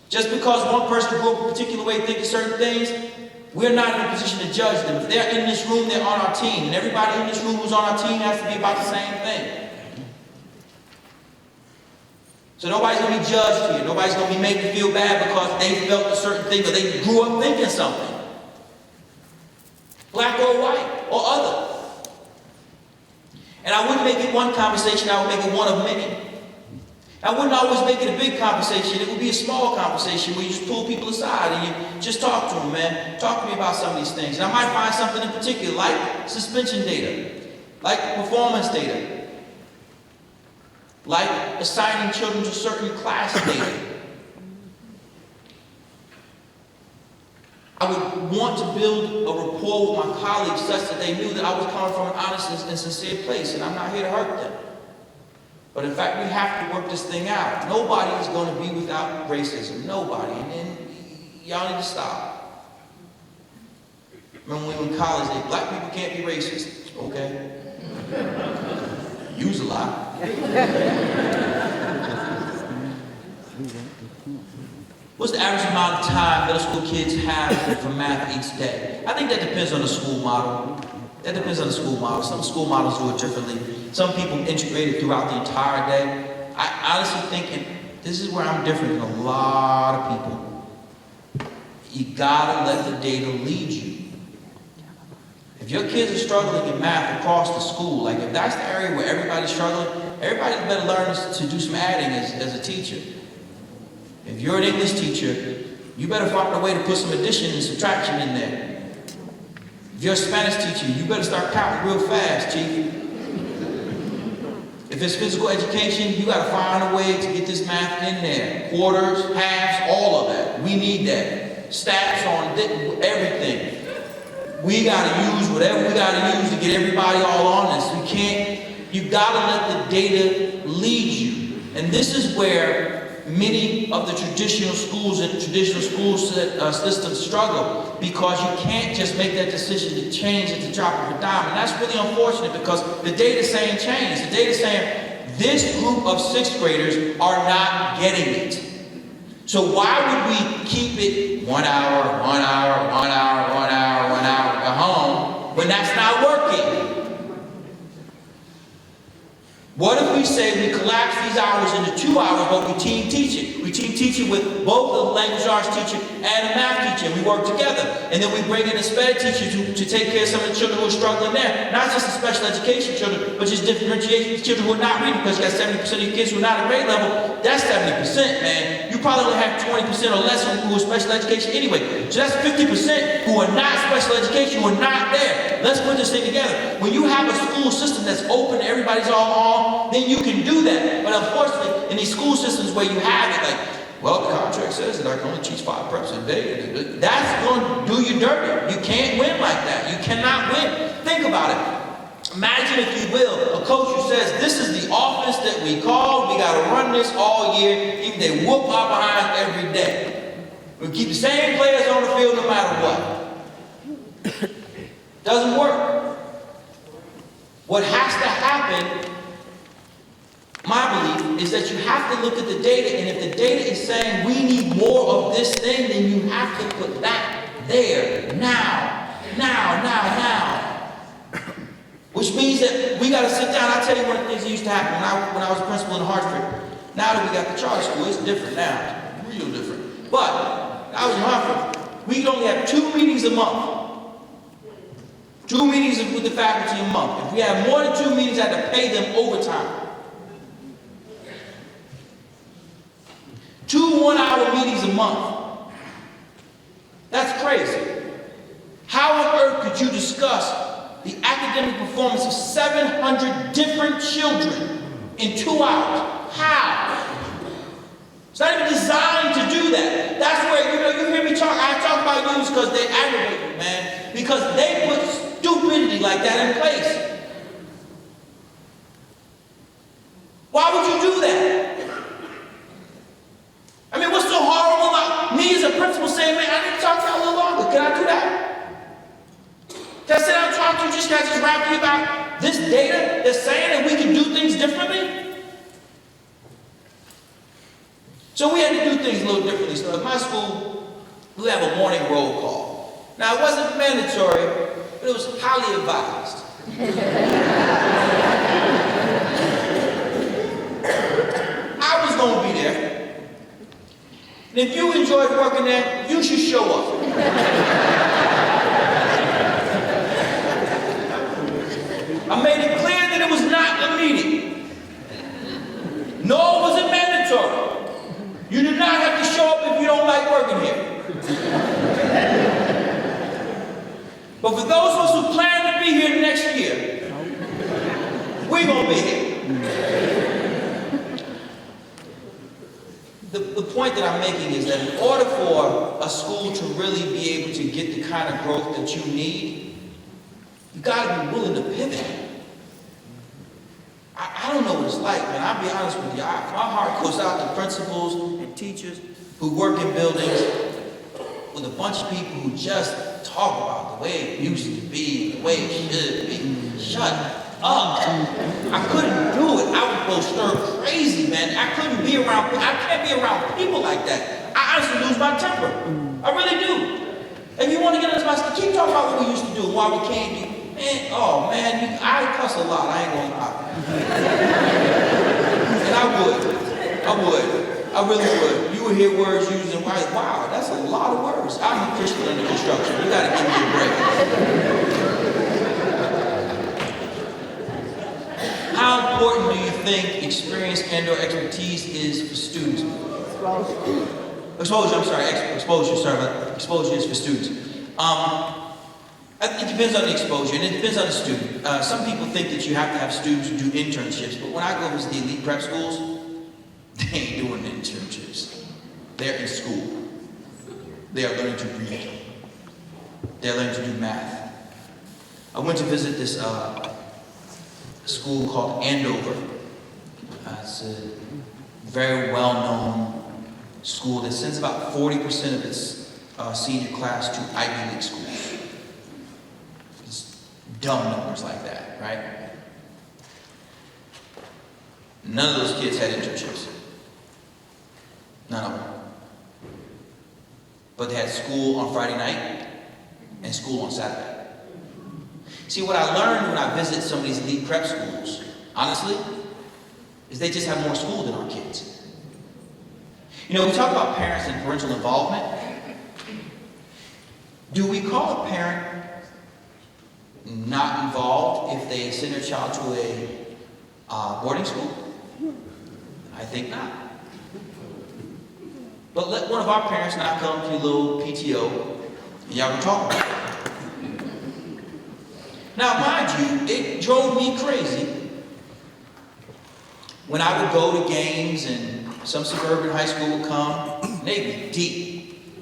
Just because one person grew up a particular way thinking certain things, we're not in a position to judge them. If they're in this room, they're on our team. And everybody in this room who's on our team has to be about the same thing. So nobody's going to be judged here. Nobody's going to be made to feel bad because they felt a certain thing or they grew up thinking something. Black or white or other. And I wouldn't make it one conversation, I would make it one of many. I wouldn't always make it a big conversation. It would be a small conversation where you just pull people aside and you just talk to them, man. Talk to me about some of these things. And I might find something in particular, like suspension data, like performance data, like assigning children to certain class data. I would want to build a rapport with my colleagues such that they knew that I was coming from an honest and sincere place, and I'm not here to hurt them. But in fact, we have to work this thing out. Nobody is going to be without racism. Nobody. And then y'all need to stop. Remember when we were in college, they, black people can't be racist. Okay. Use a lot. What's the average amount of time middle school kids have for math each day? I think that depends on the school model. That depends on the school model. Some school models do it differently. Some people integrate it throughout the entire day. I honestly think, and this is where I'm different than a lot of people, you gotta let the data lead you. If your kids are struggling in math across the school, like if that's the area where everybody's struggling, everybody better learn to do some adding as a teacher. If you're an English teacher, you better find a way to put some addition and subtraction in there. If you're a Spanish teacher, you better start counting real fast, chief. If it's physical education, you gotta find a way to get this math in there. Quarters, halves, all of that. We need that. Stats on everything. We gotta use whatever we gotta use to get everybody all on this. We can't, you gotta let the data lead you. And this is where many of the traditional schools and traditional school systems struggle, because you can't just make that decision to change at the drop of a dime. And that's really unfortunate, because the data's saying change. The data's saying this group of sixth graders are not getting it. So why would we keep it 1 hour, 1 hour, 1 hour, 1 hour, 1 hour at home when that's not working? What if we say we collapse these hours into 2 hours, but we team teach it? We We team teaching with both the language arts teacher and a math teacher, and we work together. And then we bring in a SPED teacher to take care of some of the children who are struggling there. Not just the special education children, but just differentiation children who are not reading, because you got 70% of your kids who are not at grade level. That's 70%, man. You probably only have 20% or less who are special education anyway. So that's 50% who are not special education, who are not there. Let's put this thing together. When you have a school system that's open, everybody's all on, then you can do that. But unfortunately, in these school systems where you have it, like, well, the contract says that I can only teach 5 preps a day. That's going to do you dirty. You can't win like that. You cannot win. Think about it. Imagine, if you will, a coach who says, this is the offense that we called. We got to run this all year. Even they whoop our behind every day. We keep the same players on the field no matter what. Doesn't work. What has to happen, my belief, is that you have to look at the data, and if the data is saying we need more of this thing, then you have to put that there, now. Which means that we got to sit down. I'll tell you one of the things that used to happen when I was a principal in Hartford. Now that we got the charter school, it's different now. It's real different. But I was in Hartford. We could only have 2 meetings a month. 2 meetings with the faculty a month. If we had more than 2 meetings, I had to pay them overtime. 2 one-hour meetings a month. That's crazy. How on earth could you discuss the academic performance of 700 different children in 2 hours? How? It's not even designed to do that. That's where, you hear me talk, I talk about news because they aggravate me, man. Because they put stupidity like that in place. Why would you do that? I mean, what's so horrible about me as a principal saying, man, I need to talk to you a little longer. Can I do that? Can I sit down and talk to you, just rap to you about this data that's saying that we can do things differently? So we had to do things a little differently. So at my school, we have a morning roll call. Now, it wasn't mandatory, but it was highly advised. I was going to be there. And if you enjoyed working there, you should show up. I made it clear that it was not a meeting. Nor was it mandatory. You do not have to show up if you don't like working here. But for those of us who plan to be here next year, we're going to be here. The point that I'm making is that in order for a school to really be able to get the kind of growth that you need, you got to be willing to pivot. I don't know what it's like, man. I'll be honest with you. My heart goes out to principals and teachers who work in buildings with a bunch of people who just talk about the way it used to be, the way it should be. Shut up. I couldn't do it. I would go stir crazy, man. I can't be around people like that. I honestly lose my temper. I really do. If you want to get into my stuff, keep talking about what we used to do and why we can't do. Man, oh man, I cuss a lot, I ain't gonna lie. And I really would. You would hear words used and wow, that's a lot of words. I'm a Christian under construction. You gotta give me a break. How important do you think experience and/or expertise is for students? Exposure is for students. It depends on the exposure, and it depends on the student. Some people think that you have to have students who do internships, but when I go visit the elite prep schools, they ain't doing internships. They're in school. They are learning to read. They're learning to do math. I went to visit this school called Andover. It's a very well-known school that sends about 40% of its senior class to Ivy League schools. Dumb numbers like that, right? None of those kids had internships. None of them. But they had school on Friday night and school on Saturday. See, what I learned when I visited some of these elite prep schools, honestly, is they just have more school than our kids. You know, we talk about parents and parental involvement. Do we call a parent not involved if they send their child to a boarding school? I think not. But let one of our parents not come to a little PTO, and y'all can talk about it. Now, mind you, it drove me crazy when I would go to games and some suburban high school would come, and they'd be deep.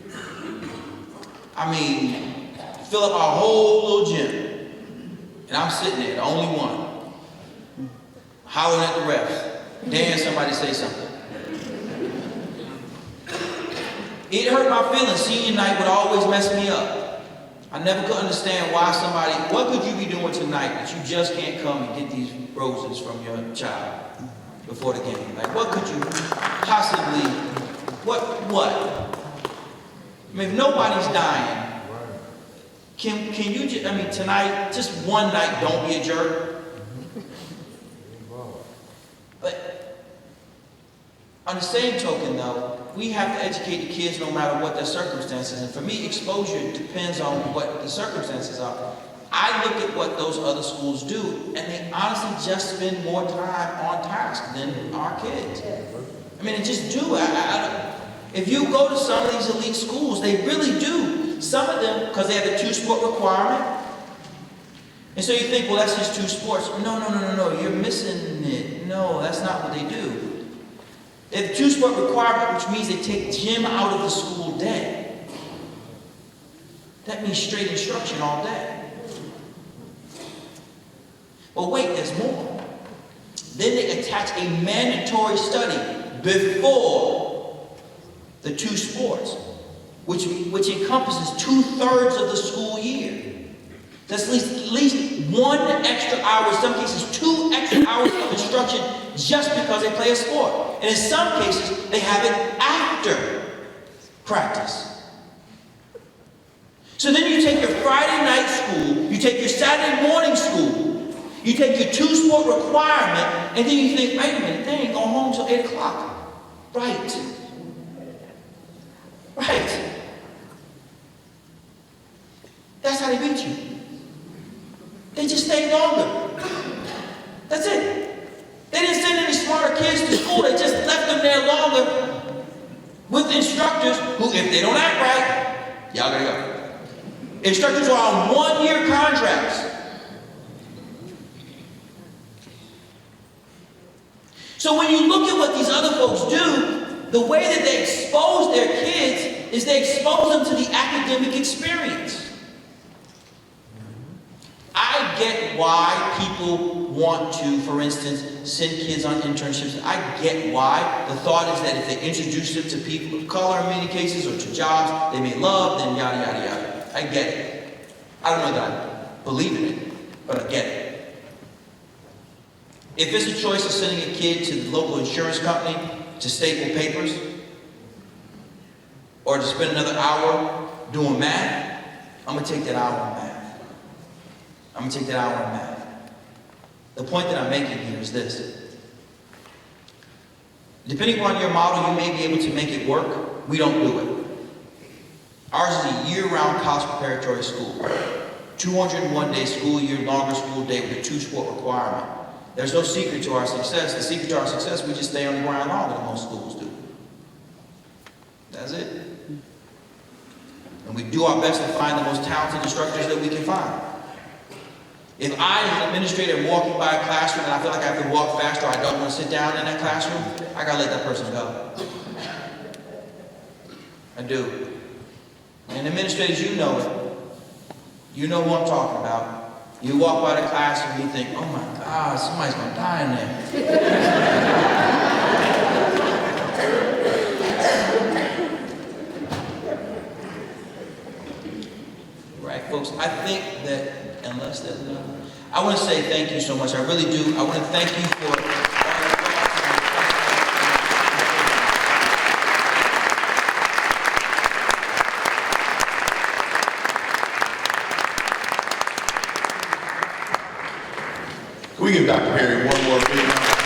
I mean, fill up our whole little gym. And I'm sitting there, the only one, hollering at the refs, daring somebody to say something. It hurt my feelings. Senior night would always mess me up. I never could understand why somebody, what could you be doing tonight that you just can't come and get these roses from your child before the game? Like, what could you possibly, what? I mean, if nobody's dying, can you just, I mean, tonight, just one night, don't be a jerk. But on the same token, though, we have to educate the kids no matter what their circumstances. And for me, exposure depends on what the circumstances are. I look at what those other schools do, and they honestly just spend more time on task than our kids. I mean, they just do. If you go to some of these elite schools, they really do. Some of them, because they have a 2-sport requirement. And so you think, well, that's just 2 sports. No, you're missing it. No, that's not what they do. They have a 2-sport requirement, which means they take gym out of the school day. That means straight instruction all day. But wait, there's more. Then they attach a mandatory study before the 2 sports, which encompasses 2/3 of the school year. That's at least 1 extra hour, in some cases 2 extra hours of instruction just because they play a sport. And in some cases, they have it after practice. So then you take your Friday night school, you take your Saturday morning school, you take your 2-sport requirement, and then you think, wait a minute, they ain't going home till 8 o'clock. Right. That's how they beat you. They just stayed longer. That's it. They didn't send any smarter kids to school. They just left them there longer with instructors who, if they don't act right, y'all gotta go. Instructors are on 1-year contracts. So when you look at what these other folks do, the way that they expose their kids is they expose them to the academic experience. I get why people want to, for instance, send kids on internships. I get why. The thought is that if they introduce them to people of color in many cases or to jobs they may love, then yada, yada, yada. I get it. I don't know that I believe in it, but I get it. If it's a choice of sending a kid to the local insurance company to staple papers or to spend another hour doing math, I'm going to take that hour in math. I'm going to take that hour in math. The point that I'm making here is this. Depending on your model, you may be able to make it work. We don't do it. Ours is a year-round college preparatory school. 201-day school year, longer school day with a 2-sport requirement. There's no secret to our success. The secret to our success, we just stay on the ground longer than most schools do. That's it. And we do our best to find the most talented instructors that we can find. If I, as an administrator, am walking by a classroom and I feel like I have to walk faster, or I don't want to sit down in that classroom, I gotta let that person go. I do. And administrators, you know it. You know who I'm talking about. You walk by the classroom and you think, oh my God, somebody's gonna die in there. Right, folks, I think that unless there's another, I want to say thank you so much. I really do. I want to thank you for Can we give Dr. Perry one more big round?